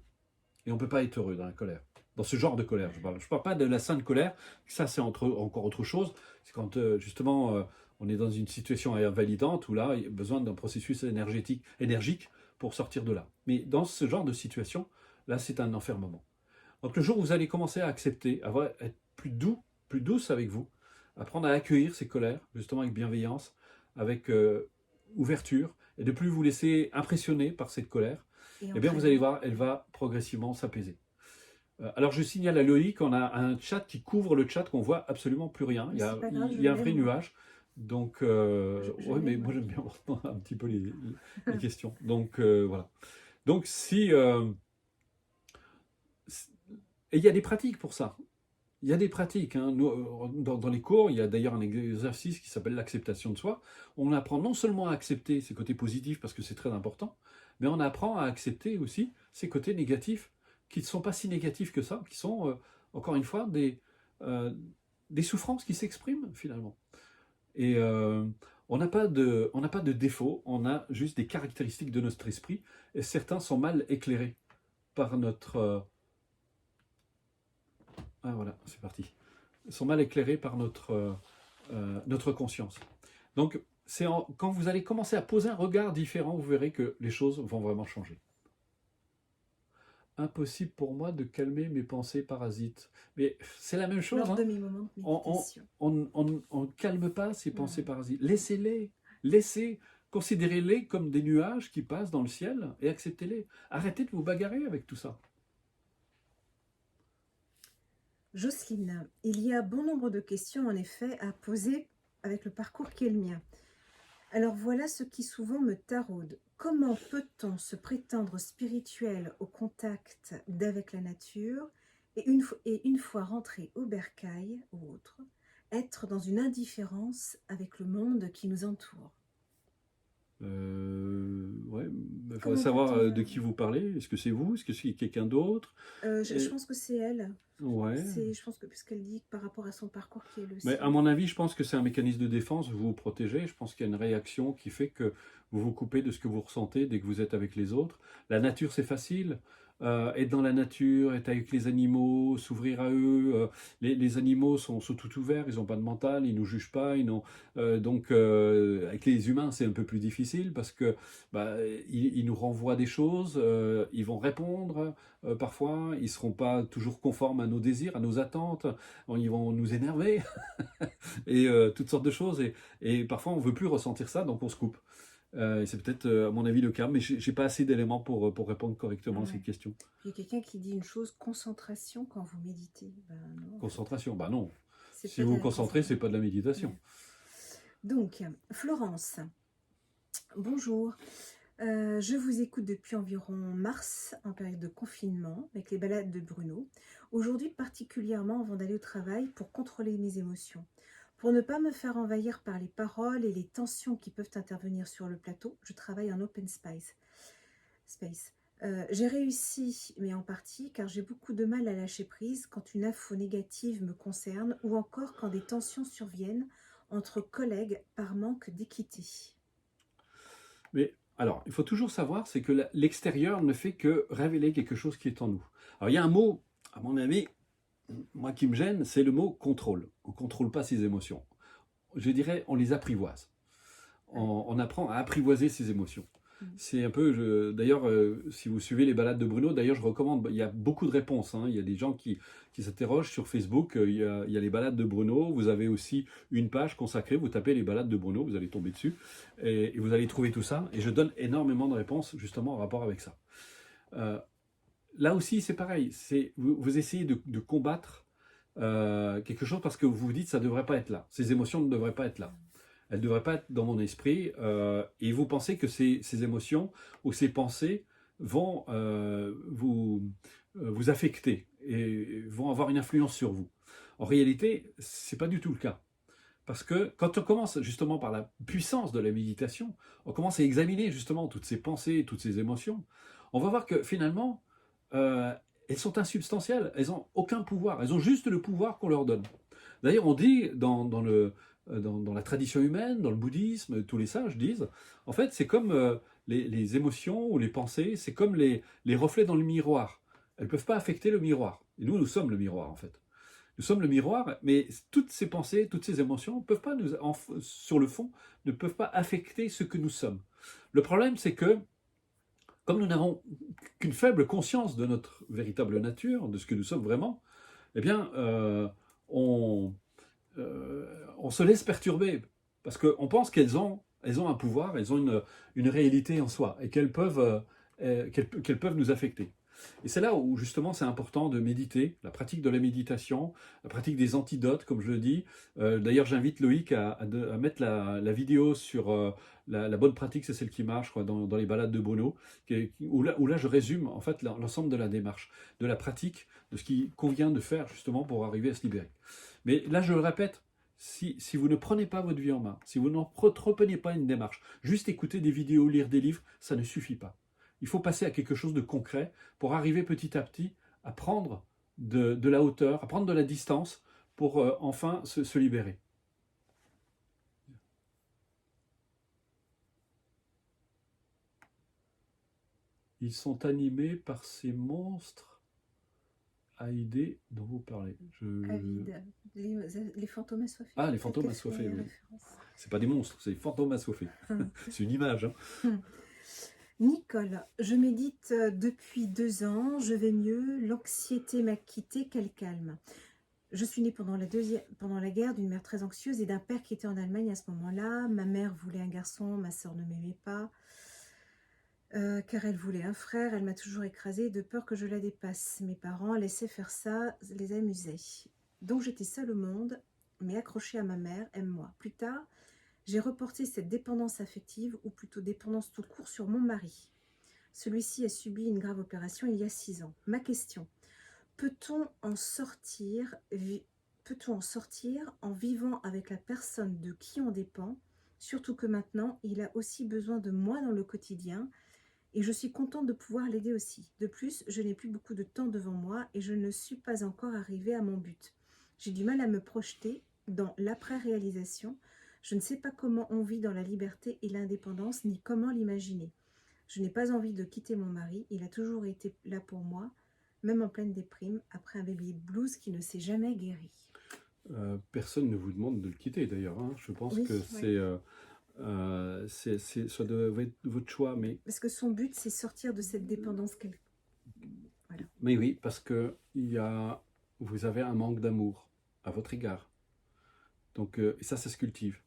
Et on ne peut pas être heureux dans la colère. Dans ce genre de colère, je parle. Je ne parle pas de la sainte colère, ça c'est encore autre chose. C'est quand justement on est dans une situation invalidante où là, il y a besoin d'un processus énergique pour sortir de là. Mais dans ce genre de situation, là c'est un enfermement. Donc le jour où vous allez commencer à accepter, à être plus douce avec vous, apprendre à accueillir ces colères, justement avec bienveillance, avec ouverture, et de plus vous laisser impressionner par cette colère, eh bien vous allez voir, elle va progressivement s'apaiser. Alors je signale à Loïc qu'on a un chat qui couvre le chat, qu'on voit absolument plus rien. Il y a un vrai nuage. Donc, ouais, mais moi j'aime bien voir un petit peu les questions. Donc voilà. Donc et il y a des pratiques pour ça. Il y a des pratiques. Hein. Nous, dans les cours, il y a d'ailleurs un exercice qui s'appelle l'acceptation de soi. On apprend non seulement à accepter ses côtés positifs parce que c'est très important, mais on apprend à accepter aussi ses côtés négatifs qui ne sont pas si négatifs que ça, qui sont, encore une fois, des souffrances qui s'expriment finalement. Et on n'a pas de défaut, on a juste des caractéristiques de notre esprit, et certains sont mal éclairés par notre... Ah voilà, c'est parti. Ils sont mal éclairés par notre conscience. Donc, quand vous allez commencer à poser un regard différent, vous verrez que les choses vont vraiment changer. Impossible pour moi de calmer mes pensées parasites. Mais c'est la même chose. Lors de mes moments de méditation. On ne calme pas ces pensées parasites. Laissez, considérez-les comme des nuages qui passent dans le ciel et acceptez-les. Arrêtez de vous bagarrer avec tout ça. Jocelyne, il y a bon nombre de questions en effet à poser avec le parcours qui est le mien. Alors voilà ce qui souvent me taraude. Comment peut-on se prétendre spirituel au contact d'avec la nature et une fois rentré au bercail ou autre, être dans une indifférence avec le monde qui nous entoure? Ouais, il faudrait savoir de qui vous parlez. Est-ce que c'est vous? Est-ce que c'est quelqu'un d'autre? Je pense que c'est elle. Ouais. Je pense que puisqu'elle dit par rapport à son parcours qui est le Mais sien. à mon avis, je pense que c'est un mécanisme de défense, vous vous protégez. Je pense qu'il y a une réaction qui fait que vous vous coupez de ce que vous ressentez dès que vous êtes avec les autres. La nature, c'est facile. Être dans la nature, être avec les animaux, s'ouvrir à eux. Les animaux sont tout ouverts, ils n'ont pas de mental, ils ne nous jugent pas. Donc, avec les humains, c'est un peu plus difficile parce que ils nous renvoient des choses, ils vont répondre parfois, ils ne seront pas toujours conformes à nos désirs, à nos attentes, ils vont nous énerver et toutes sortes de choses. Et parfois, on ne veut plus ressentir ça, donc on se coupe. Et c'est peut-être, à mon avis, le cas, mais je n'ai pas assez d'éléments pour répondre correctement à cette question. Il y a quelqu'un qui dit une chose, concentration quand vous méditez. Non, concentration, non. Si vous vous concentrez, ce n'est pas de la méditation. Donc, Florence, bonjour. Je vous écoute depuis environ mars, en période de confinement, avec les balades de Bruno. Aujourd'hui, particulièrement avant d'aller au travail, pour contrôler mes émotions. Pour ne pas me faire envahir par les paroles et les tensions qui peuvent intervenir sur le plateau, je travaille en open space. J'ai réussi, mais en partie, car j'ai beaucoup de mal à lâcher prise quand une info négative me concerne ou encore quand des tensions surviennent entre collègues par manque d'équité. Mais alors, il faut toujours savoir, c'est que l'extérieur ne fait que révéler quelque chose qui est en nous. Alors, il y a un mot, à mon avis, moi qui me gêne, c'est le mot contrôle. On ne contrôle pas ses émotions. Je dirais, on les apprivoise. On apprend à apprivoiser ses émotions. C'est un peu, d'ailleurs, si vous suivez les balades de Bruno, d'ailleurs, je recommande, il y a beaucoup de réponses. Hein. Il y a des gens qui s'interrogent sur Facebook. Il y a les balades de Bruno. Vous avez aussi une page consacrée. Vous tapez les balades de Bruno, vous allez tomber dessus et vous allez trouver tout ça. Et je donne énormément de réponses justement en rapport avec ça. Là aussi, c'est pareil. Vous essayez de combattre quelque chose parce que vous vous dites ça ne devrait pas être là. Ces émotions ne devraient pas être là. Elles ne devraient pas être dans mon esprit, et vous pensez que ces émotions ou ces pensées vont vous affecter et vont avoir une influence sur vous. En réalité, ce n'est pas du tout le cas. Parce que quand on commence justement par la puissance de la méditation, on commence à examiner justement toutes ces pensées, toutes ces émotions, on va voir que finalement, elles sont insubstantielles, elles n'ont aucun pouvoir, elles ont juste le pouvoir qu'on leur donne. D'ailleurs, on dit dans la tradition humaine, dans le bouddhisme, tous les sages disent, en fait, c'est comme les émotions ou les pensées, c'est comme les reflets dans le miroir. Elles ne peuvent pas affecter le miroir. Et nous sommes le miroir, en fait. Nous sommes le miroir, mais toutes ces pensées, toutes ces émotions, peuvent pas sur le fond, ne peuvent pas affecter ce que nous sommes. Le problème, c'est que, comme nous n'avons qu'une faible conscience de notre véritable nature, de ce que nous sommes vraiment, eh bien, on se laisse perturber, parce qu'on pense qu'elles ont un pouvoir, elles ont une réalité en soi, et qu'elles peuvent nous affecter. Et c'est là où justement c'est important de méditer, la pratique de la méditation, la pratique des antidotes, comme je le dis. D'ailleurs, j'invite Loïc à mettre la vidéo sur la bonne pratique, c'est celle qui marche, quoi, dans les balades de Bruno, où là je résume en fait l'ensemble de la démarche, de la pratique, de ce qu'il convient de faire justement pour arriver à se libérer. Mais là, je le répète, si vous ne prenez pas votre vie en main, si vous n'entreprenez pas une démarche, juste écouter des vidéos, lire des livres, ça ne suffit pas. Il faut passer à quelque chose de concret pour arriver petit à petit à prendre de la hauteur, à prendre de la distance pour enfin se libérer. Ils sont animés par ces monstres Haïdé dont vous parlez. Avide. Les fantômes assoiffés. Ah, les fantômes assoiffés, oui. C'est pas des monstres, c'est des fantômes assoiffés. C'est une image. Hein. Nicole, je médite depuis 2 ans, je vais mieux, l'anxiété m'a quitté, quel calme. Je suis née pendant la guerre d'une mère très anxieuse et d'un père qui était en Allemagne à ce moment-là. Ma mère voulait un garçon, ma sœur ne m'aimait pas, car elle voulait un frère. Elle m'a toujours écrasée de peur que je la dépasse. Mes parents laissaient faire ça, les amusaient. Donc j'étais seule au monde, mais accrochée à ma mère, aime-moi. Plus tard, j'ai reporté cette dépendance affective, ou plutôt dépendance tout court, sur mon mari. Celui-ci a subi une grave opération il y a 6 ans. Ma question, peut-on en sortir en vivant avec la personne de qui on dépend, surtout que maintenant, il a aussi besoin de moi dans le quotidien, et je suis contente de pouvoir l'aider aussi. De plus, je n'ai plus beaucoup de temps devant moi et je ne suis pas encore arrivée à mon but. J'ai du mal à me projeter dans l'après-réalisation. Je ne sais pas comment on vit dans la liberté et l'indépendance, ni comment l'imaginer. Je n'ai pas envie de quitter mon mari, il a toujours été là pour moi, même en pleine déprime, après un baby blues qui ne s'est jamais guéri. Personne ne vous demande de le quitter d'ailleurs. Hein. Je pense que ça doit être votre choix. Mais... Parce que son but, c'est sortir de cette dépendance. Voilà. Mais oui, parce que vous avez un manque d'amour à votre égard. Donc, et ça se cultive.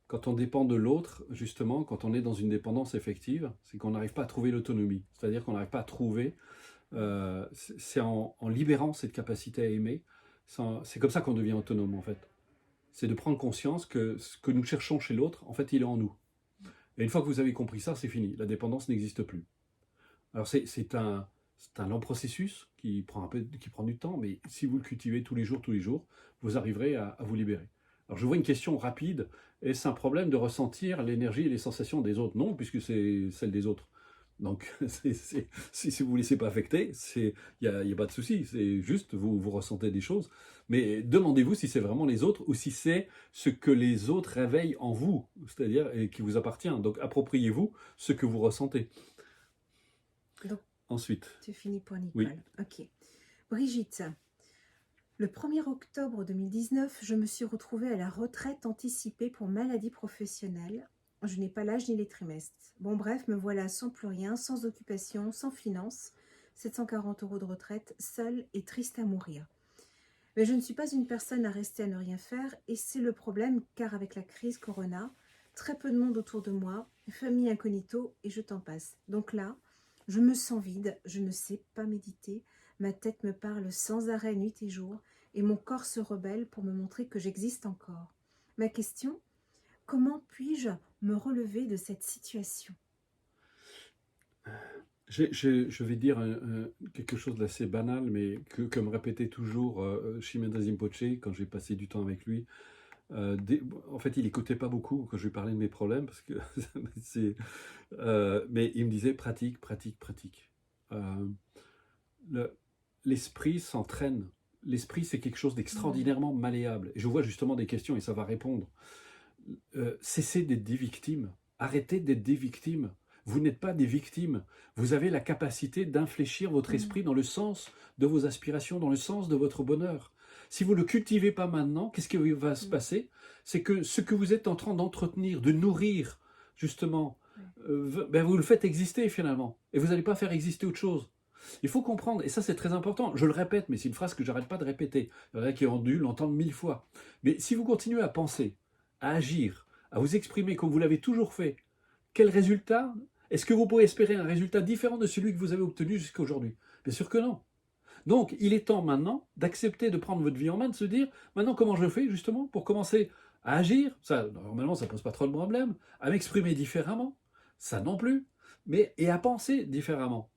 Quand on dépend de l'autre, justement, quand on est dans une dépendance effective, c'est qu'on n'arrive pas à trouver l'autonomie. C'est-à-dire qu'on n'arrive pas à trouver, c'est en libérant cette capacité à aimer, c'est comme ça qu'on devient autonome en fait. C'est de prendre conscience que ce que nous cherchons chez l'autre, en fait, il est en nous. Et une fois que vous avez compris ça, c'est fini. La dépendance n'existe plus. Alors c'est un long processus qui prend du temps, mais si vous le cultivez tous les jours, vous arriverez à vous libérer. Alors je vois une question rapide. Est-ce un problème de ressentir l'énergie et les sensations des autres? Non, puisque c'est celle des autres. Donc si vous ne vous laissez pas affecter, y a pas de souci. C'est juste vous ressentez des choses. Mais demandez-vous si c'est vraiment les autres ou si c'est ce que les autres réveillent en vous, c'est-à-dire et qui vous appartient. Donc appropriez-vous ce que vous ressentez. Donc, Ensuite, tu finis pour oui. Nicole. Ok. Brigitte, le 1er octobre 2019, je me suis retrouvée à la retraite anticipée pour maladie professionnelle. Je n'ai pas l'âge ni les trimestres. Bon bref, me voilà sans plus rien, sans occupation, sans finance. 740 € de retraite, seule et triste à mourir. Mais je ne suis pas une personne à rester à ne rien faire et c'est le problème car avec la crise Corona, très peu de monde autour de moi, famille incognito et je t'en passe. Donc là, je me sens vide, je ne sais pas méditer, ma tête me parle sans arrêt nuit et jour et mon corps se rebelle pour me montrer que j'existe encore. Ma question, comment puis-je me relever de cette situation? Je vais dire quelque chose d'assez banal, mais que me répétait toujours Chimène Rinpoche quand j'ai passé du temps avec lui. En fait, il n'écoutait pas beaucoup quand je lui parlais de mes problèmes, parce que mais il me disait pratique, pratique, pratique. Euh, le- L'esprit s'entraîne. L'esprit, c'est quelque chose d'extraordinairement malléable. Et je vois justement des questions et ça va répondre. Cessez d'être des victimes. Arrêtez d'être des victimes. Vous n'êtes pas des victimes. Vous avez la capacité d'infléchir votre esprit dans le sens de vos aspirations, dans le sens de votre bonheur. Si vous ne le cultivez pas maintenant, qu'est-ce qui va se passer? C'est que ce que vous êtes en train d'entretenir, de nourrir, justement, ben vous le faites exister finalement. Et vous n'allez pas faire exister autre chose. Il faut comprendre, et ça c'est très important, je le répète, mais c'est une phrase que j'arrête pas de répéter. Il y en a qui ont dû l'entendre 1000 fois. Mais si vous continuez à penser, à agir, à vous exprimer comme vous l'avez toujours fait, quel résultat? Est-ce que vous pouvez espérer un résultat différent de celui que vous avez obtenu jusqu'à aujourd'hui? Bien sûr que non. Donc, il est temps maintenant d'accepter de prendre votre vie en main, de se dire, maintenant comment je fais justement pour commencer à agir? Ça, normalement, ça ne pose pas trop de problème. À m'exprimer différemment, ça non plus. Mais, et à penser différemment.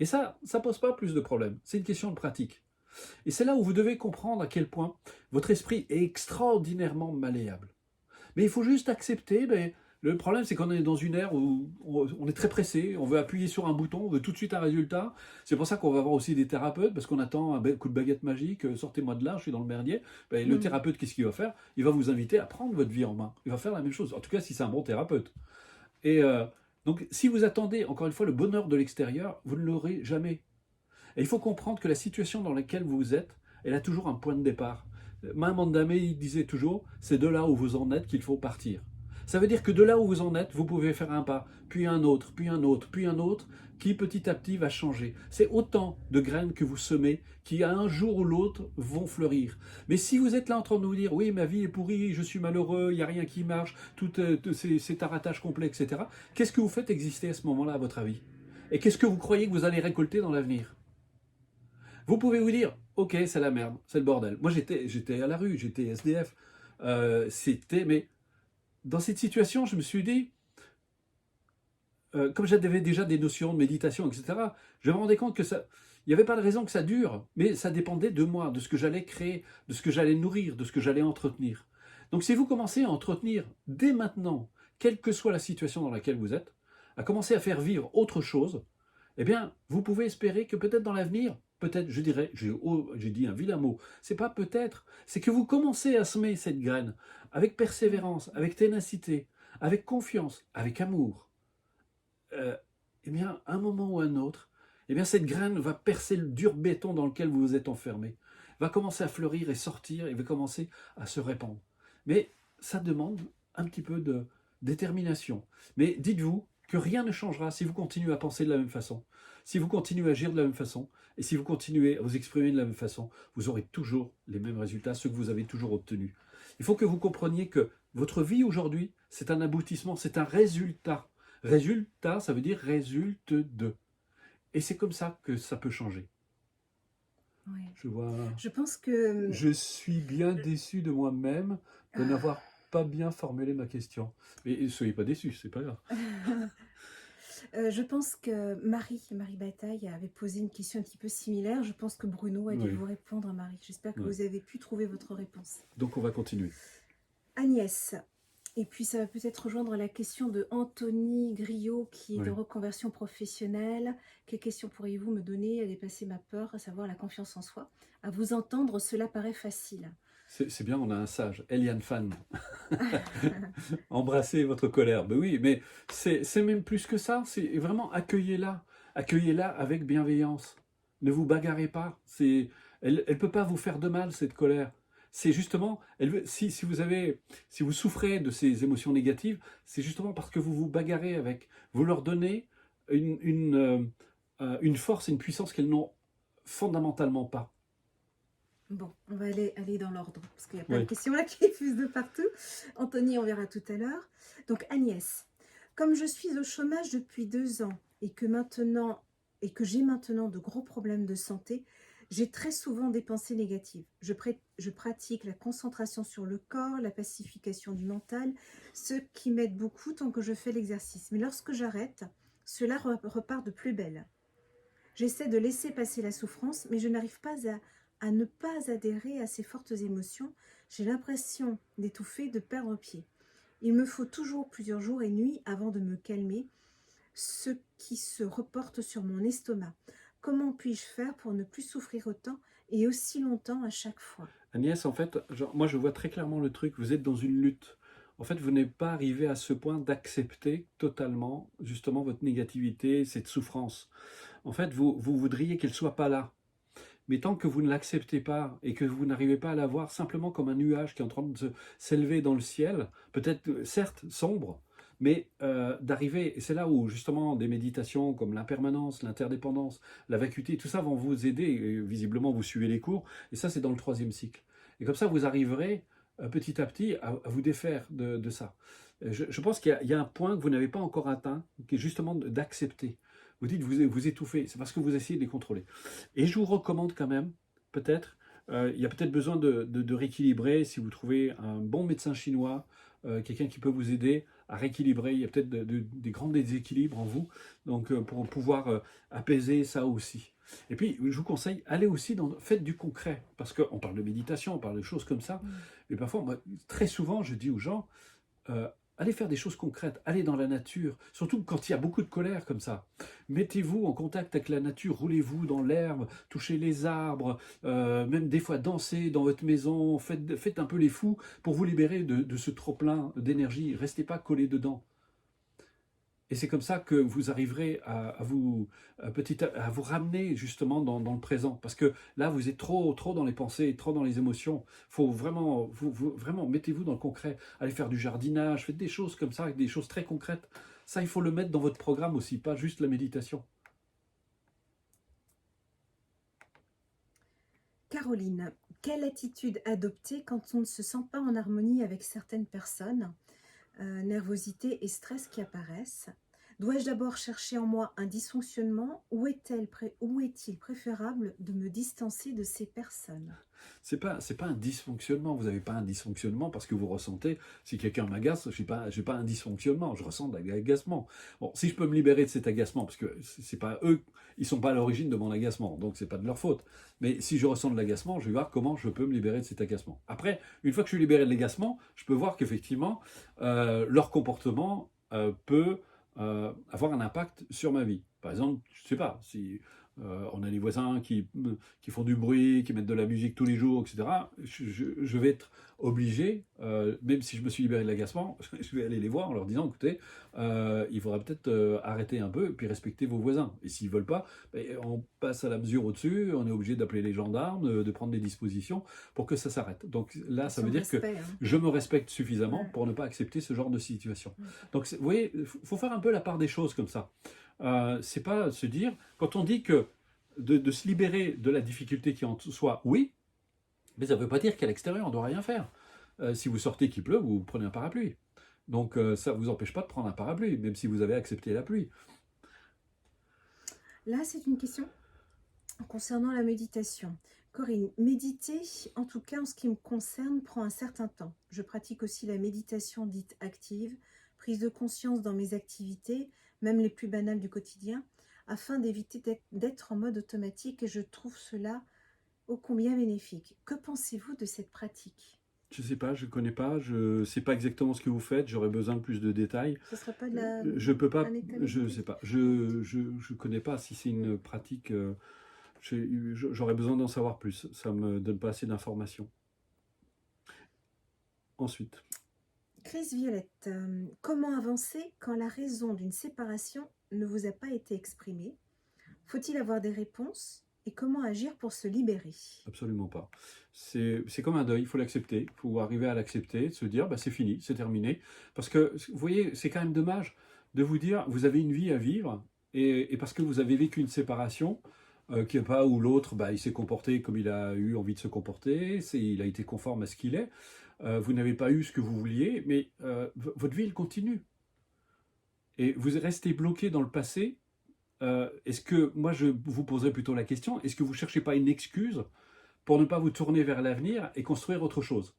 Et ça ne pose pas plus de problèmes. C'est une question de pratique. Et c'est là où vous devez comprendre à quel point votre esprit est extraordinairement malléable. Mais il faut juste accepter. Ben, le problème, c'est qu'on est dans une ère où on est très pressé, on veut appuyer sur un bouton, on veut tout de suite un résultat. C'est pour ça qu'on va avoir aussi des thérapeutes, parce qu'on attend un coup de baguette magique, sortez-moi de là, je suis dans le merdier. Ben, le thérapeute, qu'est-ce qu'il va faire? Il va vous inviter à prendre votre vie en main. Il va faire la même chose, en tout cas si c'est un bon thérapeute. Et donc, si vous attendez, encore une fois, le bonheur de l'extérieur, vous ne l'aurez jamais. Et il faut comprendre que la situation dans laquelle vous êtes, elle a toujours un point de départ. Mandamé, il disait toujours, c'est de là où vous en êtes qu'il faut partir. Ça veut dire que de là où vous en êtes, vous pouvez faire un pas, puis un autre, puis un autre, puis un autre, qui petit à petit va changer. C'est autant de graines que vous semez qui, à un jour ou l'autre, vont fleurir. Mais si vous êtes là en train de vous dire, oui, ma vie est pourrie, je suis malheureux, il n'y a rien qui marche, tout c'est un ratage complet, etc., qu'est-ce que vous faites exister à ce moment-là, à votre avis? Et qu'est-ce que vous croyez que vous allez récolter dans l'avenir? Vous pouvez vous dire, ok, c'est la merde, c'est le bordel. Moi, j'étais à la rue, j'étais SDF. Mais dans cette situation, je me suis dit, comme j'avais déjà des notions de méditation, etc., je me rendais compte que ça, il n'y avait pas de raison que ça dure, mais ça dépendait de moi, de ce que j'allais créer, de ce que j'allais nourrir, de ce que j'allais entretenir. Donc, si vous commencez à entretenir dès maintenant, quelle que soit la situation dans laquelle vous êtes, à commencer à faire vivre autre chose, eh bien, vous pouvez espérer que peut-être dans l'avenir, peut-être, je dirais, j'ai dit un vilain mot, c'est pas peut-être, c'est que vous commencez à semer cette graine avec persévérance, avec ténacité, avec confiance, avec amour. Eh bien, à un moment ou à un autre, eh bien, cette graine va percer le dur béton dans lequel vous vous êtes enfermé, va commencer à fleurir et sortir et va commencer à se répandre. Mais ça demande un petit peu de détermination. Mais dites-vous que rien ne changera si vous continuez à penser de la même façon, si vous continuez à agir de la même façon, et si vous continuez à vous exprimer de la même façon, vous aurez toujours les mêmes résultats, ceux que vous avez toujours obtenus. Il faut que vous compreniez que votre vie aujourd'hui, c'est un aboutissement, c'est un résultat. Résultat, ça veut dire résulte de. Et c'est comme ça que ça peut changer. Oui. Je vois. Je pense que Je suis bien déçu de moi-même de n'avoir pas bien formulé ma question. Mais soyez pas déçus, c'est pas grave. Je pense que Marie Bataille avait posé une question un petit peu similaire. Je pense que Bruno a dû Oui, vous répondre, Marie. J'espère que oui. vous avez pu trouver votre réponse. Donc on va continuer. Agnès. Et puis ça va peut-être rejoindre la question de Anthony Griot qui est Oui. en reconversion professionnelle. Quelle question pourriez-vous me donner à dépasser ma peur, à savoir la confiance en soi? À vous entendre, cela paraît facile. C'est bien, on a un sage, Eliane Fan. Embrassez votre colère. Ben oui, mais c'est même plus que ça. C'est vraiment accueillez-la. Accueillez-la avec bienveillance. Ne vous bagarrez pas. Elle ne peut pas vous faire de mal, cette colère. C'est justement, si vous souffrez de ces émotions négatives, c'est justement parce que vous vous bagarrez avec. Vous leur donnez une force et une puissance qu'elles n'ont fondamentalement pas. Bon, on va aller dans l'ordre, parce qu'il y a plein de Oui. questions là qui fusent de partout. Anthony, on verra tout à l'heure. Donc Agnès, comme je suis au chômage depuis 2 ans et que j'ai maintenant de gros problèmes de santé, j'ai très souvent des pensées négatives. Je pratique la concentration sur le corps, la pacification du mental, ce qui m'aide beaucoup tant que je fais l'exercice. Mais lorsque j'arrête, cela repart de plus belle. J'essaie de laisser passer la souffrance, mais je n'arrive pas à ne pas adhérer à ces fortes émotions. J'ai l'impression d'étouffer, de perdre pied. Il me faut toujours plusieurs jours et nuits avant de me calmer, ce qui se reporte sur mon estomac. Comment puis-je faire pour ne plus souffrir autant et aussi longtemps à chaque fois? Agnès, en fait, moi je vois très clairement le truc, vous êtes dans une lutte. En fait, vous n'êtes pas arrivé à ce point d'accepter totalement justement votre négativité, cette souffrance. En fait, vous voudriez qu'elle ne soit pas là. Mais tant que vous ne l'acceptez pas et que vous n'arrivez pas à la voir simplement comme un nuage qui est en train de s'élever dans le ciel, peut-être certes sombre, mais d'arriver, et c'est là où justement des méditations comme l'impermanence, l'interdépendance, la vacuité, tout ça vont vous aider, et visiblement vous suivez les cours, et ça c'est dans le 3e cycle. Et comme ça vous arriverez petit à petit à vous défaire de ça. Je pense qu'il y a un point que vous n'avez pas encore atteint, qui est justement d'accepter. Vous dites vous étouffez, c'est parce que vous essayez de les contrôler. Et je vous recommande quand même, peut-être, il y a peut-être besoin de rééquilibrer, si vous trouvez un bon médecin chinois, quelqu'un qui peut vous aider à rééquilibrer, il y a peut-être des grands déséquilibres en vous, donc pour pouvoir apaiser ça aussi. Et puis, je vous conseille, allez aussi faites du concret, parce qu'on parle de méditation, on parle de choses comme ça, mais parfois, moi, très souvent, je dis aux gens, euh, allez faire des choses concrètes, allez dans la nature, surtout quand il y a beaucoup de colère comme ça. Mettez-vous en contact avec la nature, roulez-vous dans l'herbe, touchez les arbres, même des fois dansez dans votre maison, faites un peu les fous pour vous libérer de ce trop-plein d'énergie. Restez pas collés dedans. Et c'est comme ça que vous arriverez à vous ramener justement dans le présent. Parce que là, vous êtes trop dans les pensées, trop dans les émotions. Il faut vraiment, vraiment, mettez-vous dans le concret. Allez faire du jardinage, faites des choses comme ça, des choses très concrètes. Ça, il faut le mettre dans votre programme aussi, pas juste la méditation. Caroline, quelle attitude adopter quand on ne se sent pas en harmonie avec certaines personnes? Nervosité et stress qui apparaissent. Dois-je d'abord chercher en moi un dysfonctionnement ou est-il préférable de me distancer de ces personnes? C'est pas un dysfonctionnement. Vous n'avez pas un dysfonctionnement parce que vous ressentez, si quelqu'un m'agace, j'ai pas un dysfonctionnement, je ressens de l'agacement. Bon, si je peux me libérer de cet agacement, parce que c'est pas eux, ils sont pas à l'origine de mon agacement, donc c'est pas de leur faute. Mais si je ressens de l'agacement, je vais voir comment je peux me libérer de cet agacement. Après, une fois que je suis libéré de l'agacement, je peux voir qu'effectivement, leur comportement peut avoir un impact sur ma vie. Par exemple, je sais pas, si on a des voisins qui font du bruit, qui mettent de la musique tous les jours, etc. Je vais être obligé, même si je me suis libéré de l'agacement, je vais aller les voir en leur disant, écoutez, il faudra peut-être arrêter un peu et puis respecter vos voisins. Et s'ils ne veulent pas, on passe à la mesure au-dessus, on est obligé d'appeler les gendarmes, de prendre des dispositions pour que ça s'arrête. Donc là, ça veut dire que je me respecte suffisamment pour ne pas accepter ce genre de situation. Donc vous voyez, il faut faire un peu la part des choses comme ça. C'est pas se dire, quand on dit que de se libérer de la difficulté qui en soi, oui, mais ça ne veut pas dire qu'à l'extérieur on ne doit rien faire. Si vous sortez qu'il pleut, vous prenez un parapluie. Donc ça ne vous empêche pas de prendre un parapluie, même si vous avez accepté la pluie. Là, c'est une question concernant la méditation. Corinne, méditer, en tout cas en ce qui me concerne, prend un certain temps. Je pratique aussi la méditation dite active, prise de conscience dans mes activités, même les plus banales du quotidien, afin d'éviter d'être en mode automatique et je trouve cela ô combien bénéfique. Que pensez-vous de cette pratique? Je ne sais pas, je ne connais pas, je ne sais pas exactement ce que vous faites, j'aurais besoin de plus de détails. Ce ne serait pas de la, Je peux pas, un état je sais méditatif? pas, je connais pas si c'est une pratique. J'aurais besoin d'en savoir plus. Ça me donne pas assez d'informations. Ensuite, Chris Violette, comment avancer quand la raison d'une séparation ne vous a pas été exprimée? Faut-il avoir des réponses? Et comment agir pour se libérer? absolument pas. C'est comme un deuil, il faut l'accepter, il faut arriver à l'accepter, se dire bah, c'est fini, c'est terminé. Parce que vous voyez, c'est quand même dommage de vous dire vous avez une vie à vivre et parce que vous avez vécu une séparation, qui n'est pas où l'autre bah, il s'est comporté comme il a eu envie de se comporter, il a été conforme à ce qu'il est. Vous n'avez pas eu ce que vous vouliez, mais votre vie elle continue. Et vous restez bloqué dans le passé. Est-ce que, moi je vous poserai plutôt la question, est-ce que vous ne cherchez pas une excuse pour ne pas vous tourner vers l'avenir et construire autre chose?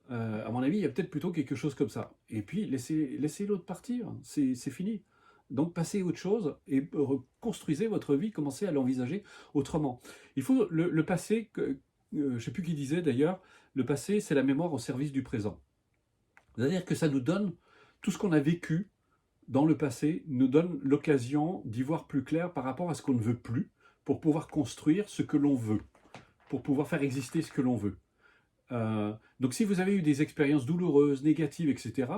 À mon avis, il y a peut-être plutôt quelque chose comme ça. Et puis, laissez l'autre partir, c'est fini. Donc, passez à autre chose et reconstruisez votre vie, commencez à l'envisager autrement. Il faut le passé, je ne sais plus qui disait d'ailleurs, le passé, c'est la mémoire au service du présent. C'est-à-dire que ça nous donne tout ce qu'on a vécu dans le passé, nous donne l'occasion d'y voir plus clair par rapport à ce qu'on ne veut plus, pour pouvoir construire ce que l'on veut, pour pouvoir faire exister ce que l'on veut. Donc si vous avez eu des expériences douloureuses, négatives, etc.,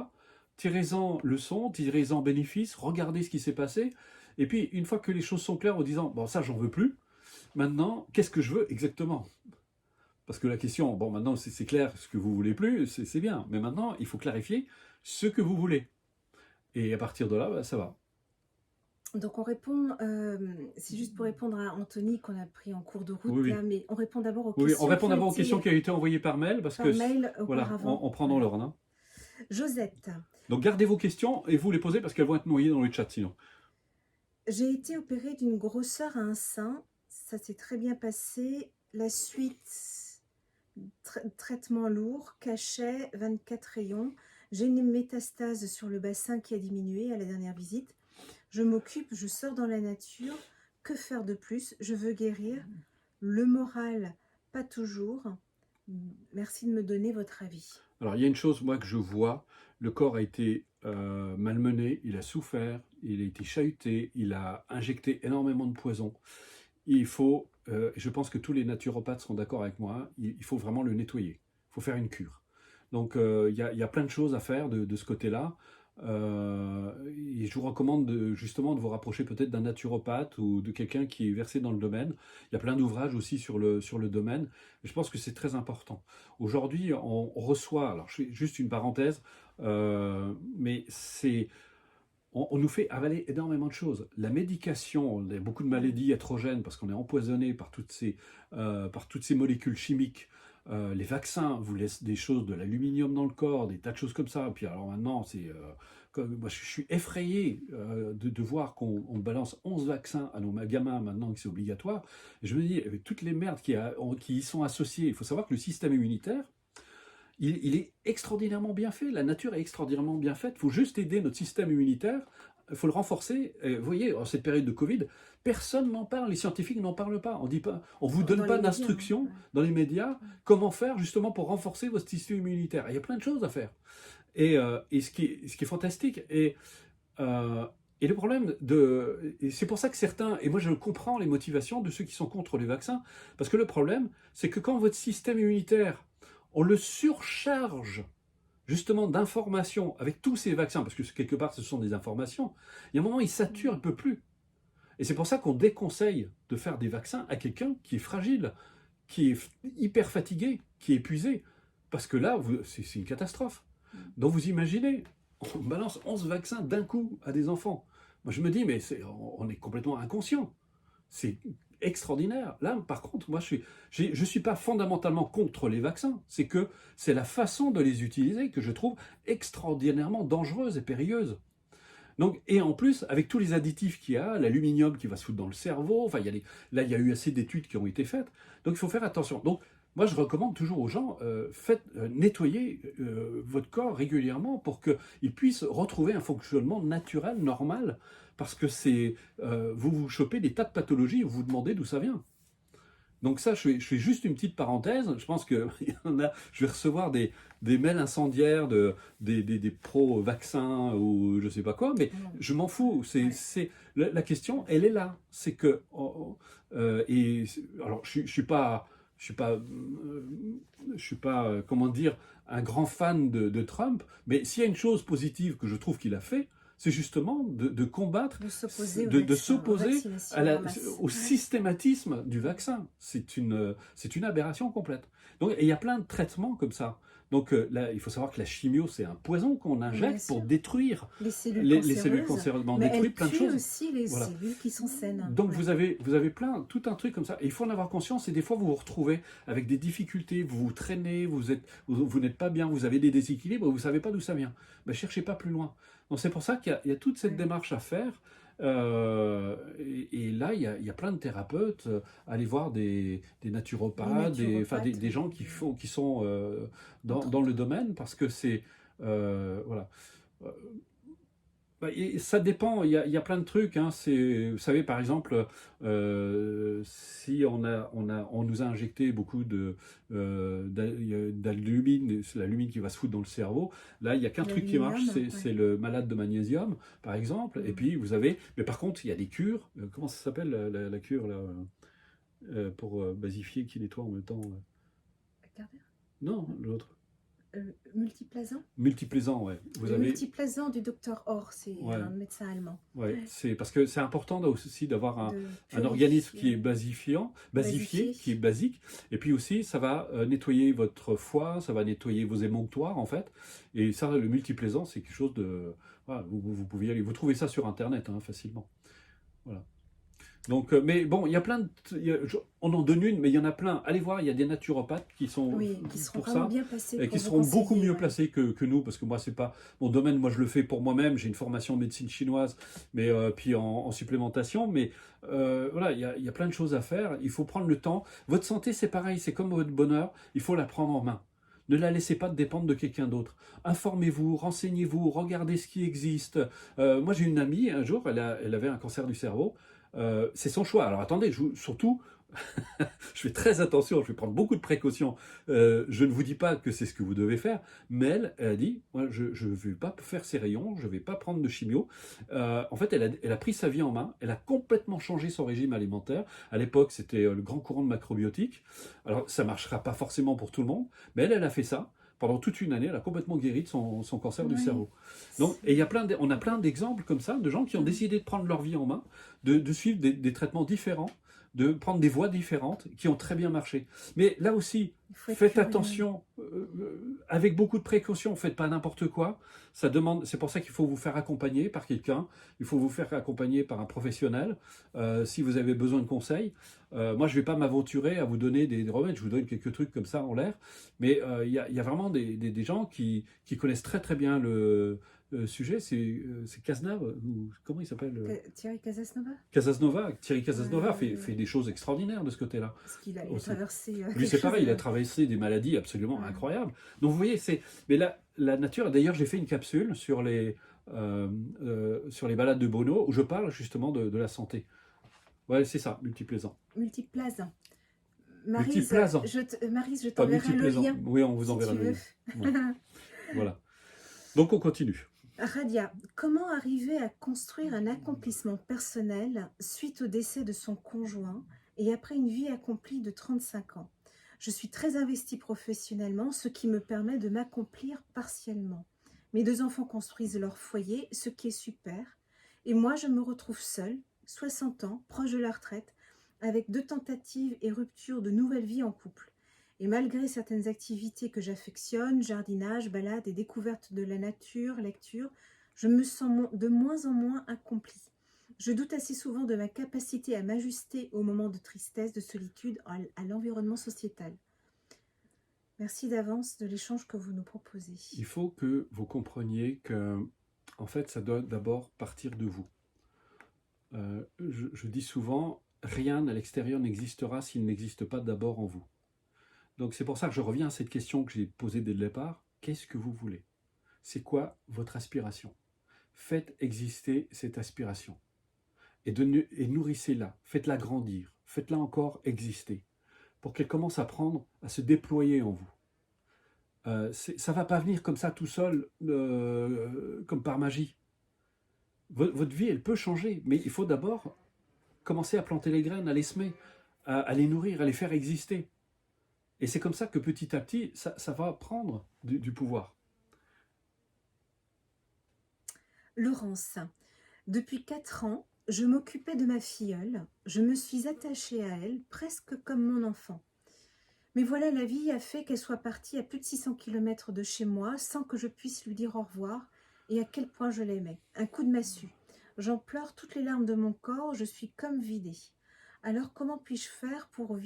tirez-en leçon, tirez-en bénéfice, regardez ce qui s'est passé, et puis une fois que les choses sont claires en disant « bon ça j'en veux plus », maintenant qu'est-ce que je veux exactement? Parce que la question, bon maintenant c'est clair ce que vous voulez plus, c'est bien, mais maintenant il faut clarifier ce que vous voulez. Et à partir de là, bah, ça va. Donc on répond, c'est juste pour répondre à Anthony qu'on a pris en cours de route Oui, oui. là, mais on répond d'abord aux Oui, questions on répond qui ont d'abord aux été questions qui ont été envoyées par mail, parce par que mail voilà, auparavant. on prend dans l'ordre. Hein. Josette, Donc gardez vos questions et vous les posez parce qu'elles vont être noyées dans le chat sinon. j'ai été opérée d'une grosseur à un sein, ça s'est très bien passé. La suite, traitement lourd, cachet, 24 rayons. J'ai une métastase sur le bassin qui a diminué à la dernière visite. Je m'occupe, je sors dans la nature. Que faire de plus? Je veux guérir. Le moral, pas toujours. Merci de me donner votre avis. Alors il y a une chose, moi, que je vois, le corps a été malmené, il a souffert, il a été chahuté, il a injecté énormément de poison. Il faut, je pense que tous les naturopathes seront d'accord avec moi, il faut vraiment le nettoyer, il faut faire une cure. Donc il y a plein de choses à faire de ce côté-là. Et je vous recommande justement de vous rapprocher peut-être d'un naturopathe ou de quelqu'un qui est versé dans le domaine. Il y a plein d'ouvrages aussi sur le domaine. Et je pense que c'est très important. Aujourd'hui, on reçoit, alors je fais juste une parenthèse, mais on nous fait avaler énormément de choses. La médication, il y a beaucoup de maladies iatrogènes parce qu'on est empoisonné par toutes ces molécules chimiques. Les vaccins vous laissent des choses, de l'aluminium dans le corps, des tas de choses comme ça. Et puis alors maintenant, moi, je suis effrayé de voir qu'on balance 11 vaccins à nos gamins maintenant que c'est obligatoire. Et je me dis, avec toutes les merdes qui y sont associées, il faut savoir que le système immunitaire, il est extraordinairement bien fait. La nature est extraordinairement bien faite. Il faut juste aider notre système immunitaire. Il faut le renforcer. Et vous voyez, en cette période de Covid, personne n'en parle. Les scientifiques n'en parlent pas. On ne vous donne pas d'instructions dans les médias comment faire justement pour renforcer votre système immunitaire. Et il y a plein de choses à faire. Et ce qui est fantastique. Et le problème, et c'est pour ça que certains, et moi je comprends les motivations de ceux qui sont contre les vaccins, parce que le problème, c'est que quand votre système immunitaire, on le surcharge justement d'informations avec tous ces vaccins, parce que quelque part ce sont des informations, il y a un moment il sature, il ne peut plus. Et c'est pour ça qu'on déconseille de faire des vaccins à quelqu'un qui est fragile, qui est hyper fatigué, qui est épuisé, parce que là, c'est une catastrophe. Donc vous imaginez, on balance 11 vaccins d'un coup à des enfants. Moi je me dis, mais on est complètement inconscient. C'est extraordinaire. Là, par contre, moi, je suis pas fondamentalement contre les vaccins. C'est la façon de les utiliser que je trouve extraordinairement dangereuse et périlleuse. Donc, et en plus, avec tous les additifs qu'il y a, l'aluminium qui va se foutre dans le cerveau, enfin, là, il y a eu assez d'études qui ont été faites, donc il faut faire attention. Donc, moi, je recommande toujours aux gens, nettoyer votre corps régulièrement pour qu'il puisse retrouver un fonctionnement naturel, normal, parce que vous vous chopez des tas de pathologies, vous vous demandez d'où ça vient. Donc ça, je fais juste une petite parenthèse. Je pense que je vais recevoir des mails incendiaires des pro-vaccins ou je sais pas quoi, mais je m'en fous. La question, elle est là. C'est que alors je suis pas comment dire un grand fan de Trump, mais s'il y a une chose positive que je trouve qu'il a fait, c'est justement de combattre, De s'opposer de aux s'opposer vaccinations en masse. au systématisme du vaccin. C'est une aberration complète. Donc, et il y a plein de traitements comme ça. Donc là, il faut savoir que la chimio, c'est un poison qu'on Bien injecte pour sûr. détruire Les cellules les cellules cancéreuses, cancéreuses. On mais détruit elles plein de tuent choses. aussi les Voilà. cellules qui sont saines. Donc Ouais. vous avez tout un truc comme ça. Et il faut en avoir conscience. Et des fois, vous vous retrouvez avec des difficultés, vous vous traînez, vous n'êtes pas bien, vous avez des déséquilibres, vous ne savez pas d'où ça vient. Ben, cherchez pas plus loin. Donc c'est pour ça qu'il y a toute cette Ouais. démarche à faire. Et là, il y a plein de thérapeutes. Allez voir des naturopathes, des gens qui sont dans le domaine, parce que c'est... voilà. Euh, et ça dépend, il y a plein de trucs. Hein. Vous savez, par exemple, si on nous a injecté beaucoup d'alumine, c'est l'alumine qui va se foutre dans le cerveau, là, il n'y a qu'un truc qui marche, L'aluminium, c'est le malade de magnésium, par exemple. Et Mm. puis, mais par contre, il y a des cures. Comment ça s'appelle la cure là, pour basifier qui nettoie en même temps Cardiaque. Non, l'autre. Multiplaisant. Multiplaisant, ouais. Le multiplaisant du docteur Orr, c'est Ouais. un médecin allemand. Ouais, c'est parce que c'est important aussi d'avoir De un organisme qui est purifier. basifié, qui est basique, et puis aussi ça va nettoyer votre foie, ça va nettoyer vos émonctoires en fait, et ça, le multiplaisant, c'est quelque chose de... Voilà, vous pouvez y aller, vous trouvez ça sur internet hein, facilement. Voilà. Donc, mais bon, il y a plein on en donne une, mais il y en a plein. Allez voir, il y a des naturopathes qui sont Oui, qui seront pour vraiment ça, bien placés et pour qui vous seront beaucoup conseiller, mieux ouais. placés que nous, parce que moi, c'est pas mon domaine. Moi, je le fais pour moi-même. J'ai une formation en médecine chinoise, mais puis en supplémentation. Mais voilà, il y a plein de choses à faire. Il faut prendre le temps. Votre santé, c'est pareil, c'est comme votre bonheur. Il faut la prendre en main. Ne la laissez pas dépendre de quelqu'un d'autre. Informez-vous, renseignez-vous, regardez ce qui existe. Moi, j'ai une amie, un jour, elle avait un cancer du cerveau. C'est son choix. Alors attendez, surtout, je fais très attention, je vais prendre beaucoup de précautions. Je ne vous dis pas que c'est ce que vous devez faire, mais elle a dit, moi, je ne vais pas faire ces rayons, je ne vais pas prendre de chimio. En fait, elle a pris sa vie en main, elle a complètement changé son régime alimentaire. À l'époque, c'était le grand courant de macrobiotique. Alors, ça ne marchera pas forcément pour tout le monde, mais elle a fait ça. Pendant toute une année, elle a complètement guéri de son cancer du Oui. cerveau. Donc, et on a plein d'exemples comme ça, de gens qui ont décidé de prendre leur vie en main, de suivre des traitements différents, de prendre des voies différentes qui ont très bien marché. Mais là aussi, faites attention, avec beaucoup de précautions, faites pas n'importe quoi. C'est pour ça qu'il faut vous faire accompagner par quelqu'un, il faut vous faire accompagner par un professionnel, si vous avez besoin de conseils. Moi, je ne vais pas m'aventurer à vous donner des remèdes, je vous donne quelques trucs comme ça en l'air, mais il y a vraiment des gens qui connaissent très très bien le sujet, c'est Cazenave, ou comment il s'appelle Thierry Casasnova. Thierry Casasnova fait des choses extraordinaires de ce côté-là. Parce qu'il a traversé. Lui, c'est pareil, il a traversé des maladies absolument incroyables. Donc, vous voyez, mais la nature. D'ailleurs, j'ai fait une capsule sur les balades de Bono où je parle justement de la santé. Ouais, c'est ça, multiplaisant. Multiplaisant. Multiplaisant. Maryse, je Pas t'enverrai le lien. Oui, on vous si enverra tu le veux. lien. Voilà. Donc, on continue. Radia, comment arriver à construire un accomplissement personnel suite au décès de son conjoint et après une vie accomplie de 35 ans? Je suis très investie professionnellement, ce qui me permet de m'accomplir partiellement. Mes 2 enfants construisent leur foyer, ce qui est super. Et moi, je me retrouve seule, 60 ans, proche de la retraite, avec 2 tentatives et ruptures de nouvelle vie en couple. Et malgré certaines activités que j'affectionne, jardinage, balade et découverte de la nature, lecture, je me sens de moins en moins accomplie. Je doute assez souvent de ma capacité à m'ajuster aux moments de tristesse, de solitude, à l'environnement sociétal. Merci d'avance de l'échange que vous nous proposez. Il faut que vous compreniez que, en fait, ça doit d'abord partir de vous. Je dis souvent, rien à l'extérieur n'existera s'il n'existe pas d'abord en vous. Donc c'est pour ça que je reviens à cette question que j'ai posée dès le départ. Qu'est-ce que vous voulez? C'est quoi votre aspiration? Faites exister cette aspiration. Et nourrissez-la, faites-la grandir, faites-la encore exister, pour qu'elle commence à prendre, à se déployer en vous. Ça ne va pas venir comme ça tout seul, comme par magie. Votre vie, elle peut changer, mais il faut d'abord commencer à planter les graines, à les semer, à les nourrir, à les faire exister. Et c'est comme ça que petit à petit, ça va prendre du pouvoir. Laurence, depuis 4 ans, je m'occupais de ma filleule. Je me suis attachée à elle, presque comme mon enfant. Mais voilà, la vie a fait qu'elle soit partie à plus de 600 km de chez moi, sans que je puisse lui dire au revoir, et à quel point je l'aimais. Un coup de massue. J'en pleure toutes les larmes de mon corps, je suis comme vidée. Alors comment puis-je faire pour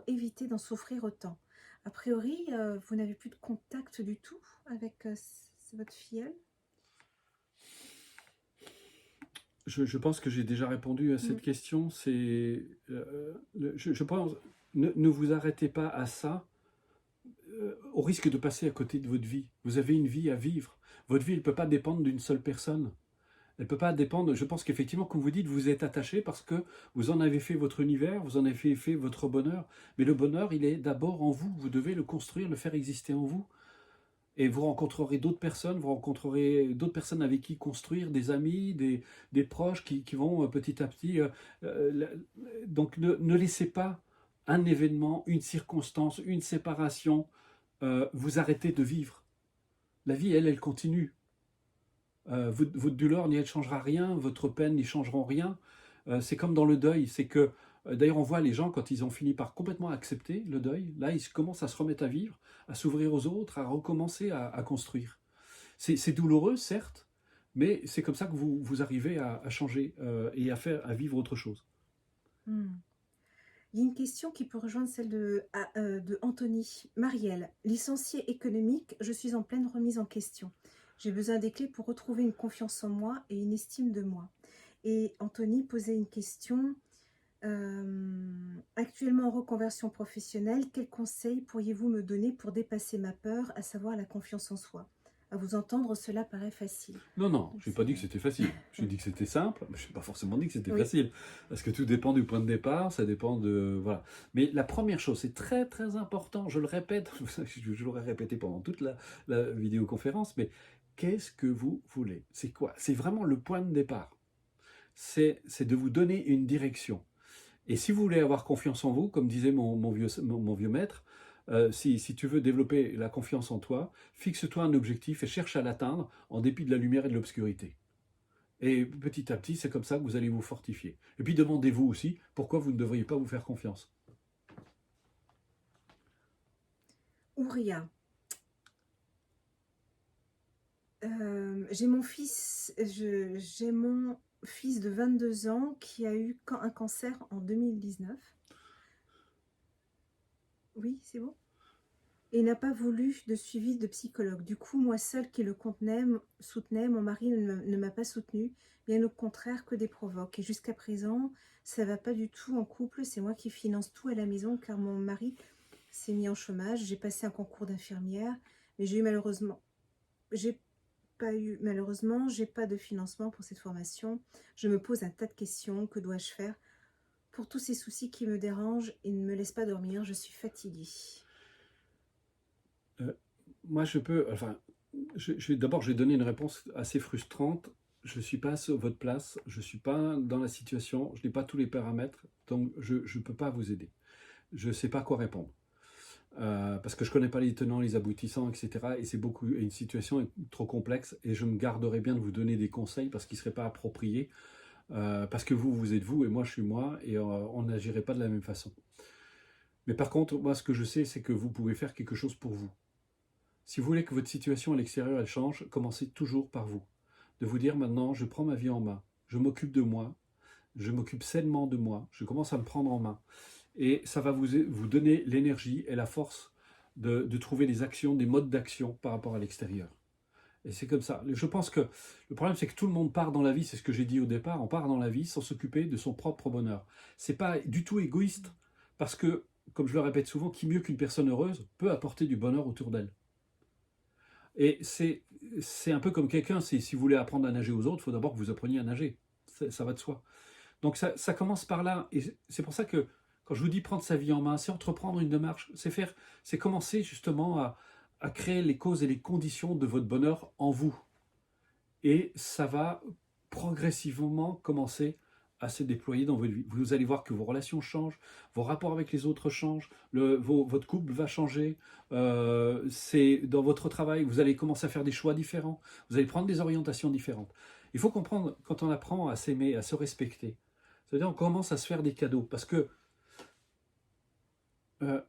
éviter d'en souffrir autant? A priori, vous n'avez plus de contact du tout avec votre filleule? Je pense que j'ai déjà répondu à cette question. Je pense, ne vous arrêtez pas à ça, au risque de passer à côté de votre vie. Vous avez une vie à vivre. Votre vie, elle ne peut pas dépendre d'une seule personne. Elle ne peut pas dépendre, je pense qu'effectivement, comme vous dites, vous êtes attaché parce que vous en avez fait votre univers, vous en avez fait votre bonheur. Mais le bonheur, il est d'abord en vous. Vous devez le construire, le faire exister en vous. Et vous rencontrerez d'autres personnes, vous rencontrerez d'autres personnes avec qui construire, des amis, des proches qui vont petit à petit. Donc ne laissez pas un événement, une circonstance, une séparation vous arrêter de vivre. La vie, elle continue. Votre douleur n'y changera rien, votre peine n'y changeront rien. C'est comme dans le deuil, c'est que, d'ailleurs on voit les gens quand ils ont fini par complètement accepter le deuil, là ils commencent à se remettre à vivre, à s'ouvrir aux autres, à recommencer à construire. C'est douloureux certes, mais c'est comme ça que vous arrivez à changer et à vivre autre chose. Hmm. Il y a une question qui peut rejoindre celle de Anthony. Marielle, licenciée économique, je suis en pleine remise en question. J'ai besoin des clés pour retrouver une confiance en moi et une estime de moi. Et Anthony posait une question. Actuellement en reconversion professionnelle, quels conseils pourriez-vous me donner pour dépasser ma peur, à savoir la confiance en soi? À vous entendre, cela paraît facile. Non, je n'ai pas dit que c'était facile. J'ai dit que c'était simple, mais je n'ai pas forcément dit que c'était Oui. facile. Parce que tout dépend du point de départ, ça dépend de... Voilà. Mais la première chose, c'est très très important, je le répète, je l'aurais répété pendant toute la vidéoconférence, mais qu'est-ce que vous voulez? C'est quoi? C'est vraiment le point de départ. C'est de vous donner une direction. Et si vous voulez avoir confiance en vous, comme disait mon vieux maître, si tu veux développer la confiance en toi, fixe-toi un objectif et cherche à l'atteindre en dépit de la lumière et de l'obscurité. Et petit à petit, c'est comme ça que vous allez vous fortifier. Et puis demandez-vous aussi pourquoi vous ne devriez pas vous faire confiance. Ouria. J'ai mon fils de 22 ans qui a eu un cancer en 2019. Oui, c'est bon. Et n'a pas voulu de suivi de psychologue. Du coup, moi seule qui le soutenais, mon mari ne m'a pas soutenue, bien au contraire que des provoques. Et jusqu'à présent, ça ne va pas du tout en couple, c'est moi qui finance tout à la maison car mon mari s'est mis en chômage. J'ai passé un concours d'infirmière, mais j'ai pas de financement pour cette formation. Je me pose un tas de questions. Que dois-je faire pour tous ces soucis qui me dérangent et ne me laissent pas dormir? Je suis fatiguée. Moi, d'abord, je vais donner une réponse assez frustrante. Je ne suis pas à votre place, je ne suis pas dans la situation, je n'ai pas tous les paramètres, donc je ne peux pas vous aider. Je ne sais pas quoi répondre. Parce que je ne connais pas les tenants, les aboutissants, etc. Et une situation est trop complexe et je me garderai bien de vous donner des conseils parce qu'ils ne seraient pas appropriés. Parce que vous êtes vous et moi, je suis moi et on n'agirait pas de la même façon. Mais par contre, moi, ce que je sais, c'est que vous pouvez faire quelque chose pour vous. Si vous voulez que votre situation à l'extérieur, elle change, commencez toujours par vous. De vous dire maintenant, je prends ma vie en main, je m'occupe de moi, je m'occupe sainement de moi, je commence à me prendre en main. Et ça va vous donner l'énergie et la force de trouver des actions, des modes d'action par rapport à l'extérieur. Et c'est comme ça. Je pense que le problème, c'est que tout le monde part dans la vie, c'est ce que j'ai dit au départ, on part dans la vie sans s'occuper de son propre bonheur. C'est pas du tout égoïste, parce que, comme je le répète souvent, qui mieux qu'une personne heureuse peut apporter du bonheur autour d'elle. Et c'est un peu comme quelqu'un, si vous voulez apprendre à nager aux autres, il faut d'abord que vous appreniez à nager. Ça va de soi. Donc ça commence par là. Et c'est pour ça que quand je vous dis prendre sa vie en main, c'est entreprendre une démarche, c'est commencer justement à créer les causes et les conditions de votre bonheur en vous. Et ça va progressivement commencer à se déployer dans votre vie. Vous allez voir que vos relations changent, vos rapports avec les autres changent, votre couple va changer, c'est dans votre travail, vous allez commencer à faire des choix différents, vous allez prendre des orientations différentes. Il faut comprendre, quand on apprend à s'aimer, à se respecter, c'est-à-dire on commence à se faire des cadeaux, parce que euh,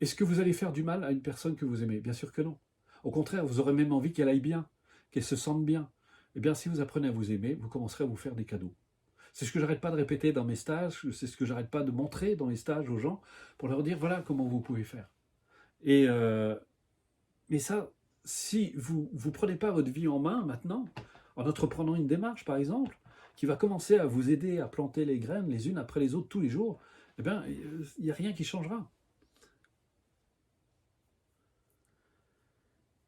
est-ce que vous allez faire du mal à une personne que vous aimez? Bien sûr que non. Au contraire, vous aurez même envie qu'elle aille bien, qu'elle se sente bien. Eh bien, si vous apprenez à vous aimer, vous commencerez à vous faire des cadeaux. C'est ce que j'arrête pas de répéter dans mes stages, c'est ce que j'arrête pas de montrer dans les stages aux gens, pour leur dire, voilà comment vous pouvez faire. Et mais ça, si vous ne prenez pas votre vie en main maintenant, en entreprenant une démarche par exemple, qui va commencer à vous aider à planter les graines les unes après les autres tous les jours, eh bien, il n'y a rien qui changera.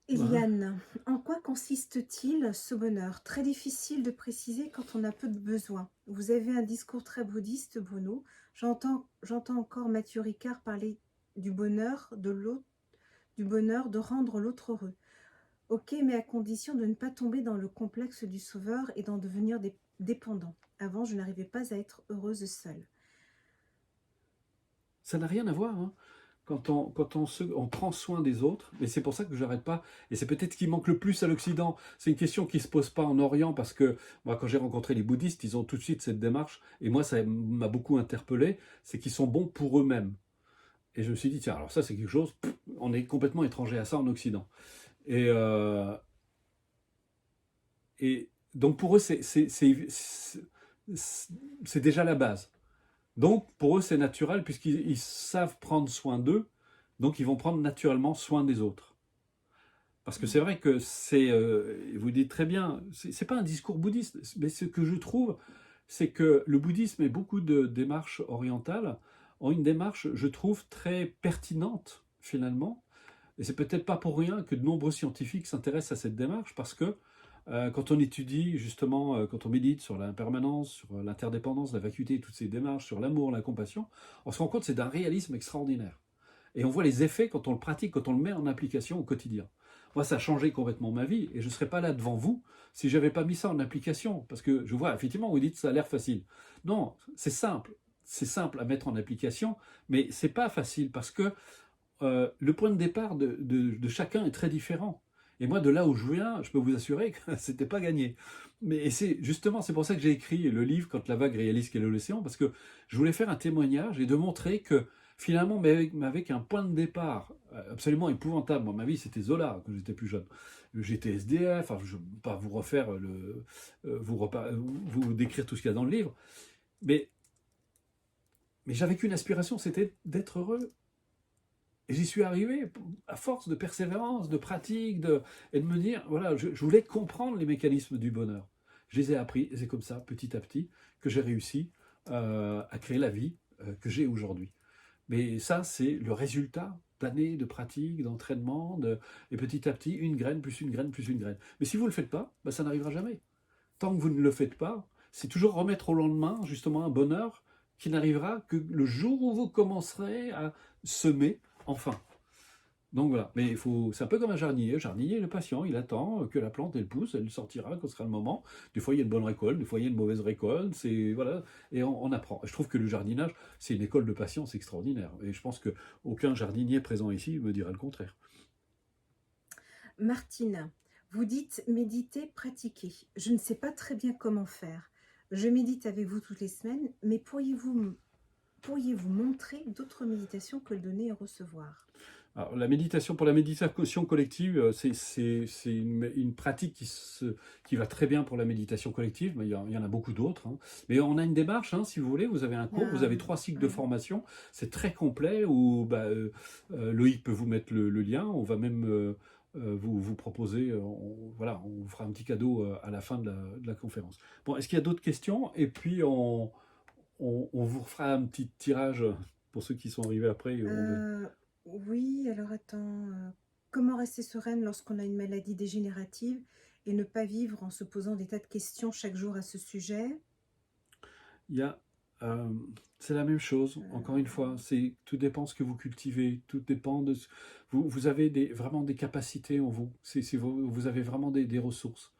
Voilà. Eliane, en quoi consiste-t-il ce bonheur? Très difficile de préciser quand on a peu de besoins. Vous avez un discours très bouddhiste, Bruno. J'entends encore Mathieu Ricard parler du bonheur de l'autre, du bonheur de rendre l'autre heureux. Ok, mais à condition de ne pas tomber dans le complexe du sauveur et d'en devenir dépendant. Avant, je n'arrivais pas à être heureuse seule. Ça n'a rien à voir, hein. Quand on prend soin des autres, et c'est pour ça que je n'arrête pas, et c'est peut-être ce qui manque le plus à l'Occident. C'est une question qui ne se pose pas en Orient, parce que moi, quand j'ai rencontré les bouddhistes, ils ont tout de suite cette démarche, et moi, ça m'a beaucoup interpellé, c'est qu'ils sont bons pour eux-mêmes. Et je me suis dit, tiens, alors ça, c'est quelque chose, on est complètement étranger à ça en Occident. Et donc, pour eux, c'est déjà la base. Donc, pour eux, c'est naturel, puisqu'ils savent prendre soin d'eux, donc ils vont prendre naturellement soin des autres. Parce que c'est vrai que vous dites très bien, c'est pas un discours bouddhiste, mais ce que je trouve, c'est que le bouddhisme et beaucoup de démarches orientales ont une démarche, je trouve, très pertinente, finalement. Et c'est peut-être pas pour rien que de nombreux scientifiques s'intéressent à cette démarche, parce que quand on étudie, justement, quand on médite sur l'impermanence, sur l'interdépendance, la vacuité, toutes ces démarches, sur l'amour, la compassion, on se rend compte que c'est d'un réalisme extraordinaire. Et on voit les effets quand on le pratique, quand on le met en application au quotidien. Moi, ça a changé complètement ma vie, et je ne serais pas là devant vous si je n'avais pas mis ça en application. Parce que je vois, effectivement, vous dites que ça a l'air facile. Non, c'est simple. C'est simple à mettre en application, mais c'est pas facile, parce que le point de départ de chacun est très différent. Et moi, de là où je viens, je peux vous assurer que c'était pas gagné. Mais c'est justement, c'est pour ça que j'ai écrit le livre Quand la vague réalise qu'elle est l'océan, parce que je voulais faire un témoignage et de montrer que finalement, mais avec un point de départ absolument épouvantable. Moi, ma vie, c'était Zola quand j'étais plus jeune. J'étais SDF, enfin, je ne vais pas vous refaire vous décrire tout ce qu'il y a dans le livre, mais j'avais qu'une aspiration, c'était d'être heureux. Et j'y suis arrivé à force de persévérance, de pratique, et de me dire, voilà, je voulais comprendre les mécanismes du bonheur. Je les ai appris, et c'est comme ça, petit à petit, que j'ai réussi à créer la vie que j'ai aujourd'hui. Mais ça, c'est le résultat d'années de pratique, d'entraînement, et petit à petit, une graine, plus une graine, plus une graine. Mais si vous ne le faites pas, ben, ça n'arrivera jamais. Tant que vous ne le faites pas, c'est toujours remettre au lendemain, justement, un bonheur qui n'arrivera que le jour où vous commencerez à semer, enfin. Donc voilà, mais c'est un peu comme un jardinier. Le jardinier, il est patient, il attend que la plante elle pousse, elle sortira quand sera le moment. Des fois il y a une bonne récolte, des fois il y a une mauvaise récolte, voilà, et on apprend. Je trouve que le jardinage, c'est une école de patience extraordinaire. Et je pense qu'aucun jardinier présent ici me dirait le contraire. Martine, vous dites méditer, pratiquer. Je ne sais pas très bien comment faire. Je médite avec vous toutes les semaines, mais pourriez-vous montrer d'autres méditations que le donner et recevoir? Alors, pour la méditation collective, c'est une pratique qui va très bien pour la méditation collective, mais il y en a beaucoup d'autres, hein. Mais on a une démarche, hein, si vous voulez, vous avez un cours, vous avez 3 cycles de formation, c'est très complet, où Loïc peut vous mettre le lien, on va même vous proposez, voilà, on vous fera un petit cadeau à la fin de la conférence. Bon, est-ce qu'il y a d'autres questions? Et puis on vous refera un petit tirage pour ceux qui sont arrivés après. Oui, alors attends. Comment rester sereine lorsqu'on a une maladie dégénérative et ne pas vivre en se posant des tas de questions chaque jour à ce sujet? Il y a, euh, c'est la même chose, encore une fois, tout dépend de ce que vous cultivez, tout dépend de... Vous avez vraiment des capacités en vous, vous avez vraiment des ressources.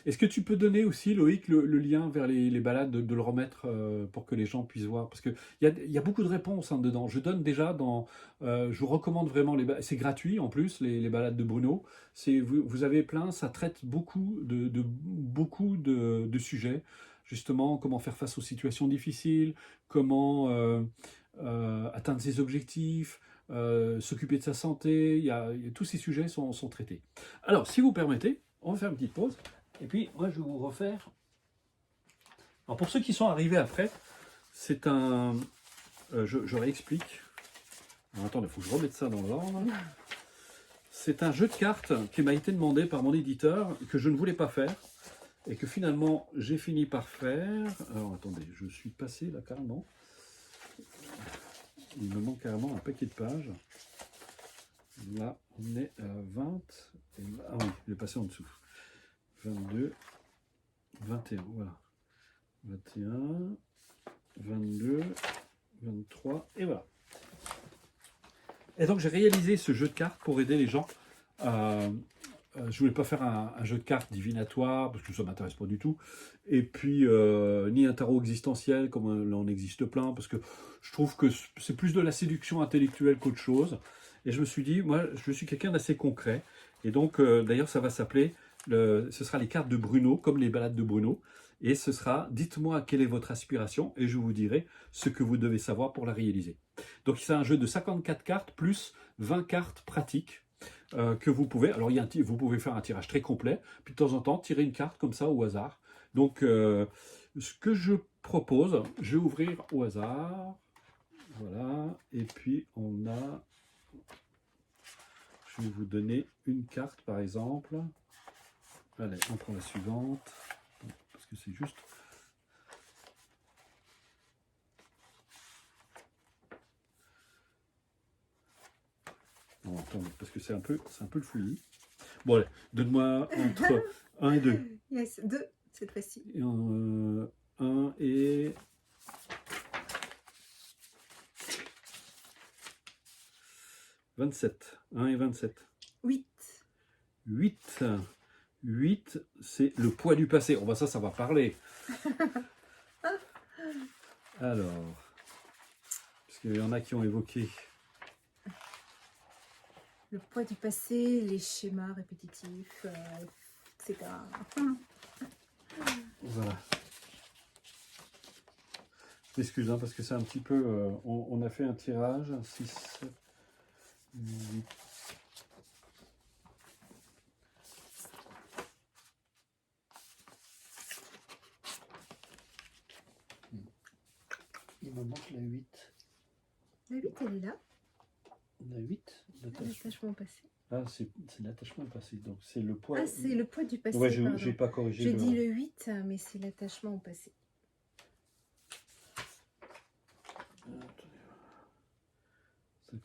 Est-ce que tu peux donner aussi, Loïc, le lien vers les balades, de le remettre pour que les gens puissent voir? Parce qu'il y a beaucoup de réponses hein, dedans. Je donne déjà je vous recommande vraiment c'est gratuit en plus, les balades de Bruno. Vous avez plein, ça traite beaucoup de sujets. Justement, comment faire face aux situations difficiles, comment atteindre ses objectifs, s'occuper de sa santé. Tous ces sujets sont traités. Alors, si vous permettez, on va faire une petite pause. Et puis, moi, je vais vous refaire. Alors, pour ceux qui sont arrivés après, c'est un. Je réexplique. Alors, attendez, il faut que je remette ça dans l'ordre. C'est un jeu de cartes qui m'a été demandé par mon éditeur, que je ne voulais pas faire, et que finalement, j'ai fini par faire. Alors, attendez, je suis passé là carrément. Il me manque carrément un paquet de pages. Là, on est à 20. Ah oui, il est passé en dessous. 22, 21, voilà. 21, 22, 23, et voilà. Et donc j'ai réalisé ce jeu de cartes pour aider les gens. Je voulais pas faire un jeu de cartes divinatoire, parce que ça ne m'intéresse pas du tout. Et puis, ni un tarot existentiel, comme là on existe plein, parce que je trouve que c'est plus de la séduction intellectuelle qu'autre chose. Et je me suis dit, moi, je suis quelqu'un d'assez concret. Et donc, d'ailleurs, ça va s'appeler, ce sera les cartes de Bruno, comme les balades de Bruno. Et ce sera, dites-moi quelle est votre aspiration, et je vous dirai ce que vous devez savoir pour la réaliser. Donc, c'est un jeu de 54 cartes, plus 20 cartes pratiques, que vous pouvez, alors vous pouvez faire un tirage très complet, puis de temps en temps tirer une carte comme ça au hasard. Donc ce que je propose, je vais ouvrir au hasard, voilà, et puis je vais vous donner une carte par exemple. Allez, on prend la suivante, parce que c'est juste... Non, attendez, parce que c'est un peu le fouillis. Bon, allez, donne-moi entre 1 et 2. Yes, 2 cette fois-ci. 1 et... 27. 1 et 27. 8. 8. 8, c'est le poids du passé. Oh, bah ça va parler. Alors, parce qu'il y en a qui ont évoqué... Le poids du passé, les schémas répétitifs, etc. Voilà. Je m'excuse, hein, parce que c'est un petit peu... on a fait un tirage, 6, 7, 8... Il me manque la 8. La 8, elle est là. La 8, L'attachement passé. Ah, c'est l'attachement au passé, donc c'est le poids... Ah, c'est le poids du passé. Ouais, j'ai pas corrigé. J'ai dit le 8, mais c'est l'attachement au passé.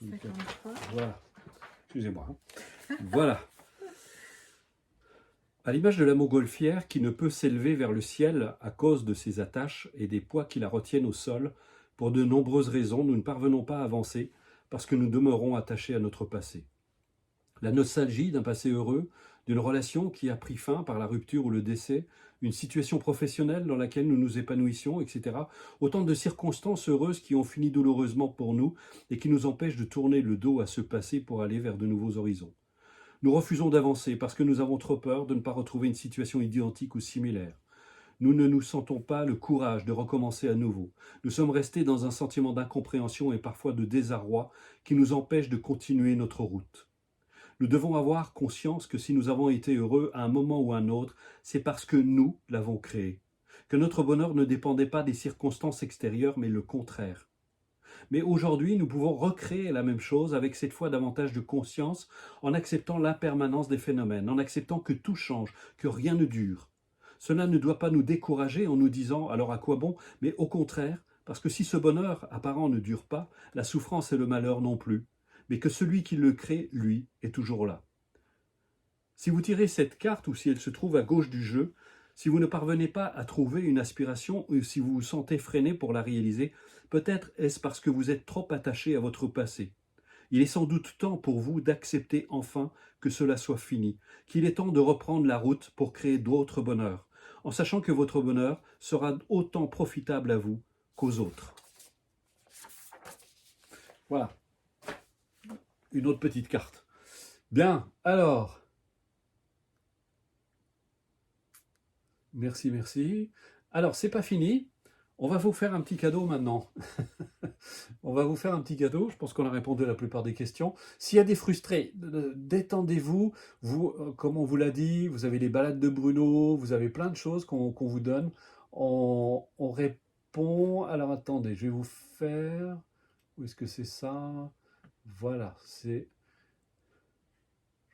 53. Voilà. Excusez-moi. Hein. Voilà. À l'image de la montgolfière qui ne peut s'élever vers le ciel à cause de ses attaches et des poids qui la retiennent au sol, pour de nombreuses raisons, nous ne parvenons pas à avancer parce que nous demeurons attachés à notre passé. La nostalgie d'un passé heureux, d'une relation qui a pris fin par la rupture ou le décès, une situation professionnelle dans laquelle nous nous épanouissions, etc. Autant de circonstances heureuses qui ont fini douloureusement pour nous et qui nous empêchent de tourner le dos à ce passé pour aller vers de nouveaux horizons. Nous refusons d'avancer parce que nous avons trop peur de ne pas retrouver une situation identique ou similaire. Nous ne nous sentons pas le courage de recommencer à nouveau. Nous sommes restés dans un sentiment d'incompréhension et parfois de désarroi qui nous empêche de continuer notre route. Nous devons avoir conscience que si nous avons été heureux à un moment ou à un autre, c'est parce que nous l'avons créé. Que notre bonheur ne dépendait pas des circonstances extérieures, mais le contraire. Mais aujourd'hui, nous pouvons recréer la même chose avec cette fois davantage de conscience, en acceptant l'impermanence des phénomènes, en acceptant que tout change, que rien ne dure. Cela ne doit pas nous décourager en nous disant « alors à quoi bon ?» mais au contraire, parce que si ce bonheur apparent ne dure pas, la souffrance et le malheur non plus, mais que celui qui le crée, lui, est toujours là. Si vous tirez cette carte ou si elle se trouve à gauche du jeu, si vous ne parvenez pas à trouver une aspiration ou si vous vous sentez freiné pour la réaliser, peut-être est-ce parce que vous êtes trop attaché à votre passé. Il est sans doute temps pour vous d'accepter enfin que cela soit fini, qu'il est temps de reprendre la route pour créer d'autres bonheurs, en sachant que votre bonheur sera autant profitable à vous qu'aux autres. Voilà, une autre petite carte. Bien, alors, merci, merci. Alors, c'est pas fini, on va vous faire un petit cadeau maintenant. On va vous faire un petit cadeau, je pense qu'on a répondu à la plupart des questions. S'il y a des frustrés, détendez-vous. Vous, comme on vous l'a dit, vous avez les balades de Bruno, vous avez plein de choses qu'on vous donne. On répond. Alors attendez, je vais vous faire. Où est-ce que c'est ça? Voilà, c'est.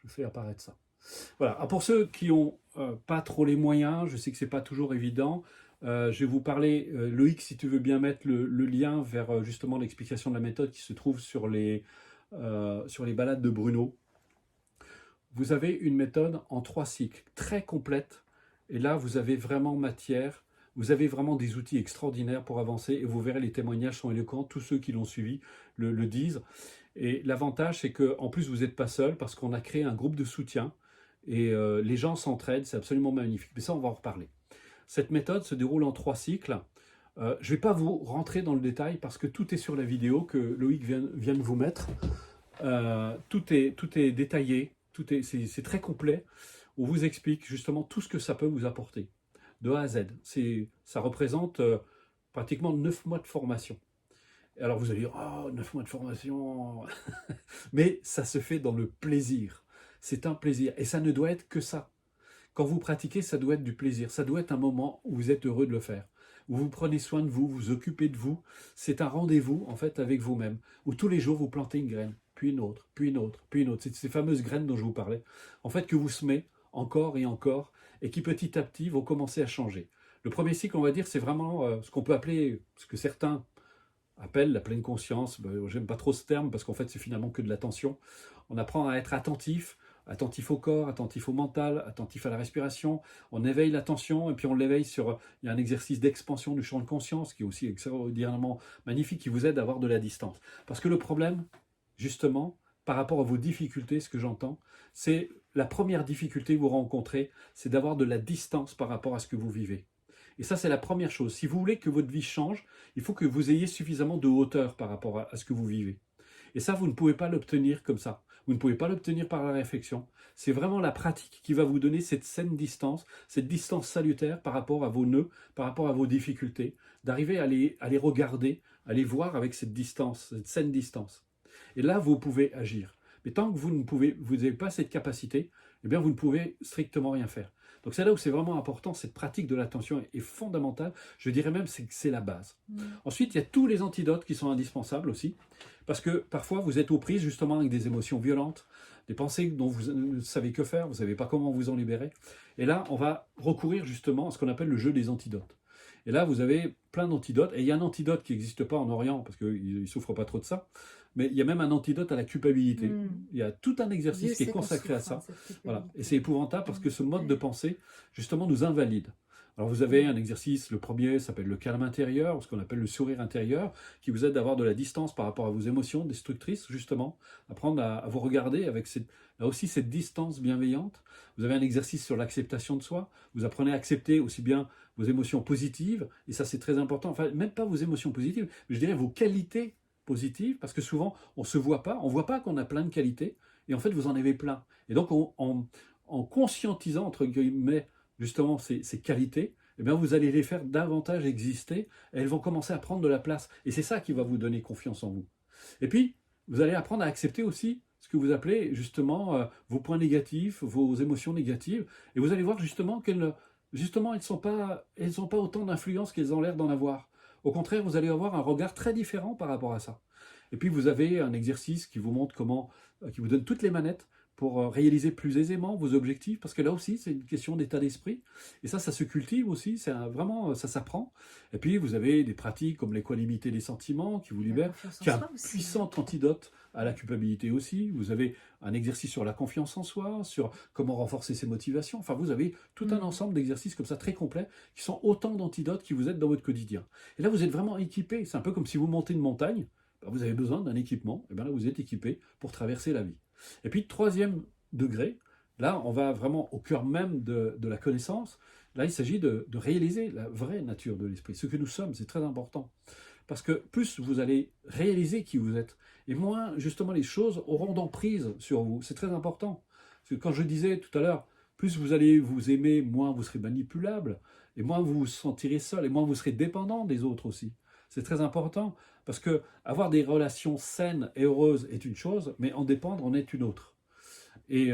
Je fais apparaître ça. Voilà. Ah, pour ceux qui n'ont pas trop les moyens, je sais que c'est pas toujours évident. Je vais vous parler, Loïc, si tu veux bien mettre le lien vers justement l'explication de la méthode qui se trouve sur les balades de Bruno. Vous avez une méthode en 3 cycles, très complète. Et là, vous avez vraiment matière. Vous avez vraiment des outils extraordinaires pour avancer. Et vous verrez, les témoignages sont éloquents. Tous ceux qui l'ont suivi le disent. Et l'avantage, c'est qu'en plus, vous n'êtes pas seul parce qu'on a créé un groupe de soutien. Et les gens s'entraident. C'est absolument magnifique. Mais ça, on va en reparler. Cette méthode se déroule en 3 cycles. Je ne vais pas vous rentrer dans le détail parce que tout est sur la vidéo que Loïc vient de vous mettre. Tout est détaillé, c'est très complet. On vous explique justement tout ce que ça peut vous apporter, de A à Z. Ça représente pratiquement 9 mois de formation. Alors vous allez dire, oh, 9 mois de formation, mais ça se fait dans le plaisir. C'est un plaisir et ça ne doit être que ça. Quand vous pratiquez, ça doit être du plaisir. Ça doit être un moment où vous êtes heureux de le faire. Où vous prenez soin de vous, vous occupez de vous. C'est un rendez-vous, en fait, avec vous-même. Où tous les jours, vous plantez une graine, puis une autre, puis une autre, puis une autre. C'est ces fameuses graines dont je vous parlais. En fait, que vous semez encore et encore, et qui petit à petit vont commencer à changer. Le premier cycle, on va dire, c'est vraiment ce qu'on peut appeler, ce que certains appellent la pleine conscience. J'aime pas trop ce terme, parce qu'en fait, c'est finalement que de l'attention. On apprend à être attentif au corps, attentif au mental, attentif à la respiration. On éveille l'attention et puis on l'éveille sur... Il y a un exercice d'expansion du champ de conscience qui est aussi extraordinairement magnifique, qui vous aide à avoir de la distance. Parce que le problème, justement, par rapport à vos difficultés, ce que j'entends, c'est la première difficulté que vous rencontrez, c'est d'avoir de la distance par rapport à ce que vous vivez. Et ça, c'est la première chose. Si vous voulez que votre vie change, il faut que vous ayez suffisamment de hauteur par rapport à ce que vous vivez. Et ça, vous ne pouvez pas l'obtenir comme ça. Vous ne pouvez pas l'obtenir par la réflexion. C'est vraiment la pratique qui va vous donner cette saine distance, cette distance salutaire par rapport à vos nœuds, par rapport à vos difficultés, d'arriver à les regarder, à les voir avec cette distance, cette saine distance. Et là, vous pouvez agir. Mais tant que vous n'avez pas cette capacité, eh bien, vous ne pouvez strictement rien faire. Donc c'est là où c'est vraiment important, cette pratique de l'attention est fondamentale. Je dirais même que c'est la base. Ensuite, il y a tous les antidotes qui sont indispensables aussi. Parce que parfois, vous êtes aux prises justement avec des émotions violentes, des pensées dont vous ne savez que faire, vous ne savez pas comment vous en libérer. Et là, on va recourir justement à ce qu'on appelle le jeu des antidotes. Et là, vous avez plein d'antidotes. Et il y a un antidote qui n'existe pas en Orient, parce qu'ils ne souffrent pas trop de ça. Mais il y a même un antidote à la culpabilité. Il y a tout un exercice qui est consacré à ça. Voilà. Et c'est épouvantable parce que ce mode de pensée, justement, nous invalide. Alors vous avez un exercice, le premier s'appelle le calme intérieur, ce qu'on appelle le sourire intérieur, qui vous aide à avoir de la distance par rapport à vos émotions destructrices, justement, apprendre à vous regarder avec là aussi cette distance bienveillante. Vous avez un exercice sur l'acceptation de soi, vous apprenez à accepter aussi bien vos émotions positives, et ça c'est très important, enfin même pas vos émotions positives, mais je dirais vos qualités positives, parce que souvent on ne se voit pas, on ne voit pas qu'on a plein de qualités, et en fait vous en avez plein. Et donc en conscientisant, entre guillemets, justement ces qualités, eh bien vous allez les faire davantage exister et elles vont commencer à prendre de la place. Et c'est ça qui va vous donner confiance en vous. Et puis, vous allez apprendre à accepter aussi ce que vous appelez justement vos points négatifs, vos émotions négatives. Et vous allez voir justement qu'elles n'ont pas autant d'influence qu'elles ont l'air d'en avoir. Au contraire, vous allez avoir un regard très différent par rapport à ça. Et puis vous avez un exercice qui vous montre comment, qui vous donne toutes les manettes pour réaliser plus aisément vos objectifs, parce que là aussi, c'est une question d'état d'esprit. Et ça se cultive aussi, vraiment, ça s'apprend. Et puis, vous avez des pratiques comme l'équanimité des sentiments qui vous La libèrent, confiance en qui est un soi aussi, hein. puissant antidote à la culpabilité aussi. Vous avez un exercice sur la confiance en soi, sur comment renforcer ses motivations. Enfin, vous avez tout un ensemble d'exercices comme ça très complets qui sont autant d'antidotes qui vous aident dans votre quotidien. Et là, vous êtes vraiment équipé. C'est un peu comme si vous montez une montagne. Ben, vous avez besoin d'un équipement. Et bien là, vous êtes équipé pour traverser la vie. Et puis, troisième degré, là, on va vraiment au cœur même de la connaissance. Là, il s'agit de réaliser la vraie nature de l'esprit. Ce que nous sommes, c'est très important. Parce que plus vous allez réaliser qui vous êtes, et moins, justement, les choses auront d'emprise sur vous. C'est très important. Parce que quand je disais tout à l'heure, plus vous allez vous aimer, moins vous serez manipulable, et moins vous vous sentirez seul, et moins vous serez dépendant des autres aussi. C'est très important, parce que avoir des relations saines et heureuses est une chose, mais en dépendre en est une autre. Et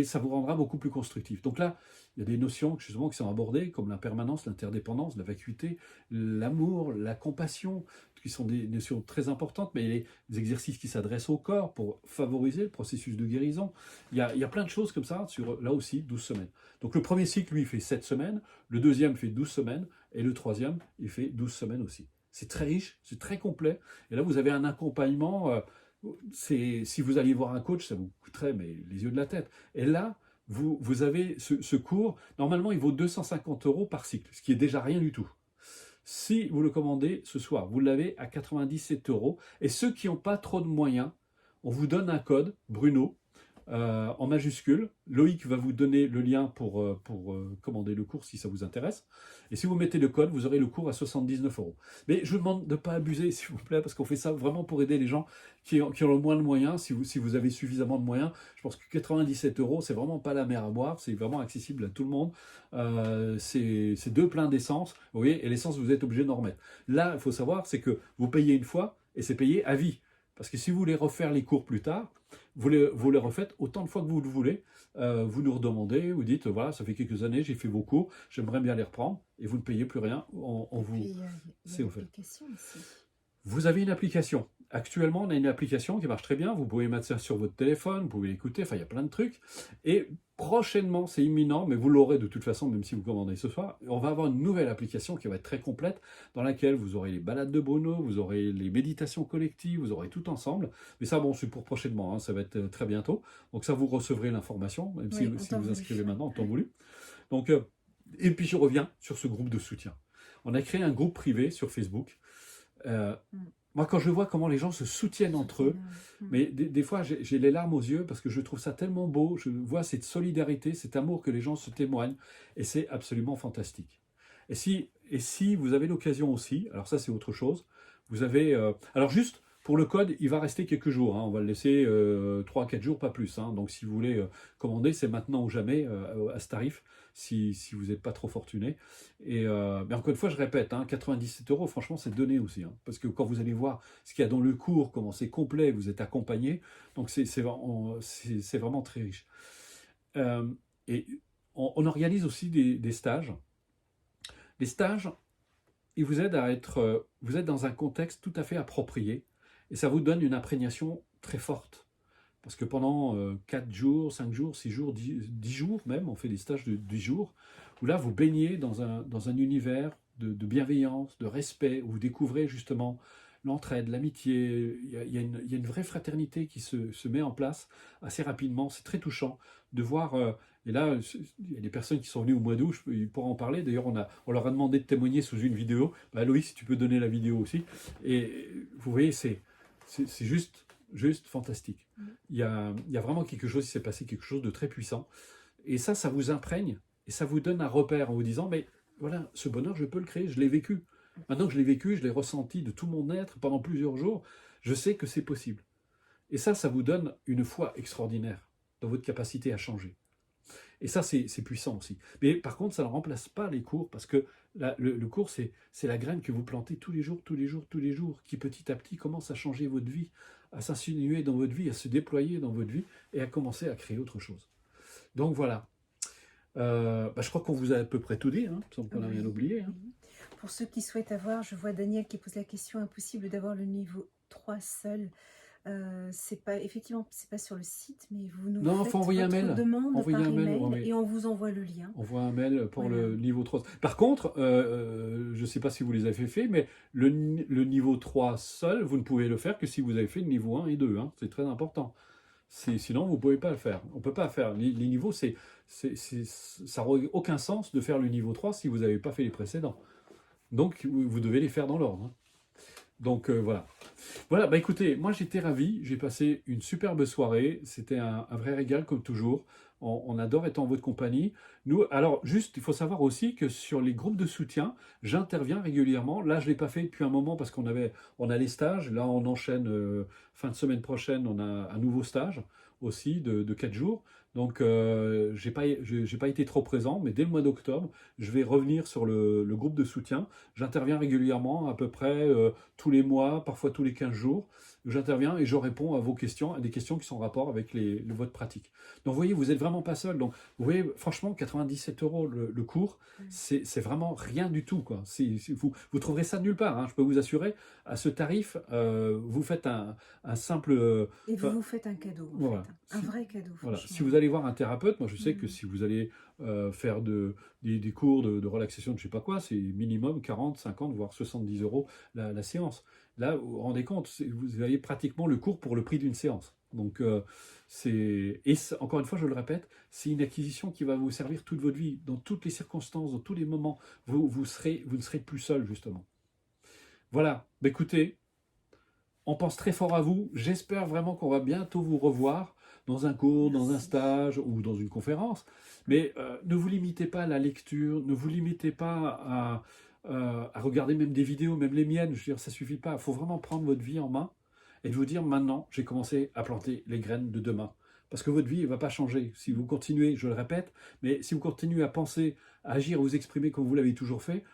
ça vous rendra beaucoup plus constructif. Donc là, il y a des notions justement qui sont abordées, comme l'impermanence, l'interdépendance, la vacuité, l'amour, la compassion, qui sont des notions très importantes, mais les exercices qui s'adressent au corps pour favoriser le processus de guérison. Il y a plein de choses comme ça, sur là aussi 12 semaines. Donc le premier cycle, lui, il fait 7 semaines, le deuxième fait 12 semaines, et le troisième, il fait 12 semaines aussi. C'est très riche, c'est très complet, et là vous avez un accompagnement... si vous alliez voir un coach, ça vous coûterait mais, les yeux de la tête. Et là, vous avez ce cours, normalement il vaut 250 € par cycle, ce qui est déjà rien du tout. Si vous le commandez ce soir, vous l'avez à 97 €. Et ceux qui n'ont pas trop de moyens, on vous donne un code, Bruno, en majuscule. Loïc va vous donner le lien pour commander le cours si ça vous intéresse. Et si vous mettez le code, vous aurez le cours à 79 €. Mais je vous demande de ne pas abuser, s'il vous plaît, parce qu'on fait ça vraiment pour aider les gens qui ont le moins de moyens. Si vous avez suffisamment de moyens, je pense que 97 €, c'est vraiment pas la mer à boire. C'est vraiment accessible à tout le monde. C'est 2 pleins d'essence, vous voyez, et l'essence, vous êtes obligé d'en remettre. Là, il faut savoir, c'est que vous payez une fois et c'est payé à vie. Parce que si vous voulez refaire les cours plus tard, vous les refaites autant de fois que vous le voulez. Vous nous redemandez, vous dites, voilà, ça fait quelques années, j'ai fait vos cours, j'aimerais bien les reprendre, et vous ne payez plus rien. Et puis, il y a C'est offert. l'application aussi. Vous avez une application. Actuellement, on a une application qui marche très bien. Vous pouvez mettre ça sur votre téléphone, vous pouvez l'écouter. Enfin, il y a plein de trucs. Et prochainement, c'est imminent, mais vous l'aurez de toute façon, même si vous commandez ce soir. On va avoir une nouvelle application qui va être très complète, dans laquelle vous aurez les balades de Bruno, vous aurez les méditations collectives, vous aurez tout ensemble. Mais ça, bon, c'est pour prochainement. Hein, ça va être très bientôt. Donc ça, vous recevrez l'information, même si vous inscrivez maintenant, en temps voulu. Donc, et puis je reviens sur ce groupe de soutien. On a créé un groupe privé sur Facebook. Moi, quand je vois comment les gens se soutiennent entre eux, mais des fois, j'ai les larmes aux yeux parce que je trouve ça tellement beau. Je vois cette solidarité, cet amour que les gens se témoignent, et c'est absolument fantastique. Et si vous avez l'occasion aussi, alors ça c'est autre chose, vous avez... alors juste, pour le code, il va rester quelques jours, hein, on va le laisser 3-4 jours, pas plus. Hein, donc si vous voulez commander, c'est maintenant ou jamais à ce tarif, si vous n'êtes pas trop fortuné. Mais encore une fois, je répète, hein, 97 €, franchement, c'est donné aussi. Hein, parce que quand vous allez voir ce qu'il y a dans le cours, comment c'est complet, vous êtes accompagné, donc c'est vraiment très riche. Et on organise aussi des stages. Les stages, ils vous aident à être... vous êtes dans un contexte tout à fait approprié, et ça vous donne une imprégnation très forte. Parce que pendant 4 jours, 5 jours, 6 jours, 10 jours même, on fait des stages de 10 jours, où là, vous baignez dans un univers de bienveillance, de respect, où vous découvrez justement l'entraide, l'amitié. Il y a une vraie fraternité qui se met en place assez rapidement. C'est très touchant de voir... et là, il y a des personnes qui sont venues au mois d'août, ils pourront en parler. D'ailleurs, on leur a demandé de témoigner sous une vidéo. Bah, Loïc, si tu peux donner la vidéo aussi. Et vous voyez, c'est juste fantastique. Il y a vraiment quelque chose, il s'est passé quelque chose de très puissant. Et ça vous imprègne, et ça vous donne un repère en vous disant, mais voilà, ce bonheur, je peux le créer, je l'ai vécu. Maintenant que je l'ai vécu, je l'ai ressenti de tout mon être pendant plusieurs jours, je sais que c'est possible. Et ça vous donne une foi extraordinaire dans votre capacité à changer. Et ça, c'est puissant aussi. Mais par contre, ça ne remplace pas les cours, parce que le cours, c'est la graine que vous plantez tous les jours, qui petit à petit commence à changer votre vie, à s'insinuer dans votre vie, à se déployer dans votre vie, et à commencer à créer autre chose. Donc voilà. Je crois qu'on vous a à peu près tout dit, hein, sans qu'on n'a rien oublié. Hein. pour ceux qui souhaitent avoir, je vois Daniel qui pose la question, impossible d'avoir le niveau 3 seul. C'est pas, effectivement, c'est pas sur le site, mais vous nous Non, il faut faites envoyer un votre mail. demande Envoyer par un mail, email oui. et on vous envoie le lien. On voit un mail pour Voilà. le niveau 3. Par contre, je ne sais pas si vous les avez fait, mais le niveau 3 seul, vous ne pouvez le faire que si vous avez fait le niveau 1 et 2. Hein. C'est très important. Sinon, vous ne pouvez pas le faire. On ne peut pas faire. Les niveaux, ça n'aurait aucun sens de faire le niveau 3 si vous n'avez pas fait les précédents. Donc, vous devez les faire dans l'ordre. Hein. Donc, voilà. Voilà, bah écoutez, moi j'étais ravi, j'ai passé une superbe soirée, c'était un vrai régal comme toujours, on adore être en votre compagnie. Nous, alors juste, il faut savoir aussi que sur les groupes de soutien, j'interviens régulièrement, là je ne l'ai pas fait depuis un moment parce on a les stages, là on enchaîne, fin de semaine prochaine, on a un nouveau stage aussi de 4 jours, donc j'ai pas été trop présent, mais dès le mois d'octobre, je vais revenir sur le groupe de soutien, j'interviens régulièrement à peu près tous les mois, parfois tous les 15 jours, j'interviens et je réponds à vos questions, à des questions qui sont en rapport avec votre pratique. Donc vous voyez, vous n'êtes vraiment pas seul. Donc vous voyez, franchement, 97 € le cours, c'est vraiment rien du tout, quoi. Vous trouverez ça nulle part, hein, je peux vous assurer. À ce tarif, vous faites un simple... Et vous vous faites un cadeau, en voilà. fait. Un vrai cadeau, Voilà. Si franchement. vous allez voir un thérapeute, moi je sais que si vous allez faire des cours de relaxation de je sais pas quoi, c'est minimum 40, 50, voire 70 € la séance. Là, vous vous rendez compte, vous avez pratiquement le cours pour le prix d'une séance. Donc, encore une fois, je le répète, c'est une acquisition qui va vous servir toute votre vie, dans toutes les circonstances, dans tous les moments. Vous ne serez plus seul, justement. Voilà, bah, écoutez, on pense très fort à vous. J'espère vraiment qu'on va bientôt vous revoir dans un cours, dans un Merci. stage ou dans une conférence. Mais ne vous limitez pas à la lecture, ne vous limitez pas à regarder même des vidéos, même les miennes. Je veux dire, ça suffit pas. Il faut vraiment prendre votre vie en main et vous dire maintenant, j'ai commencé à planter les graines de demain. Parce que votre vie ne va pas changer. Si vous continuez, je le répète, mais si vous continuez à penser, à agir, à vous exprimer comme vous l'avez toujours fait,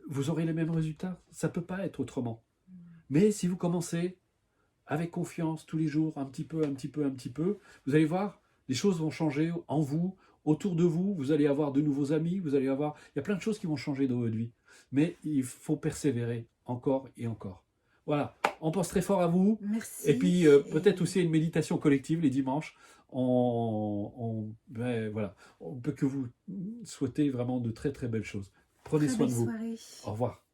vous aurez les mêmes résultats. Ça ne peut pas être autrement. Mais si vous commencez avec confiance tous les jours, un petit peu, un petit peu, un petit peu, vous allez voir, les choses vont changer en vous, autour de vous, vous allez avoir de nouveaux amis, il y a plein de choses qui vont changer dans votre vie. Mais il faut persévérer encore et encore. Voilà, on pense très fort à vous. Merci. Et puis peut-être aussi une méditation collective les dimanches. Voilà, on peut que vous souhaiter vraiment de très très belles choses. Prenez Très soin belle de vous. soirée. Au revoir.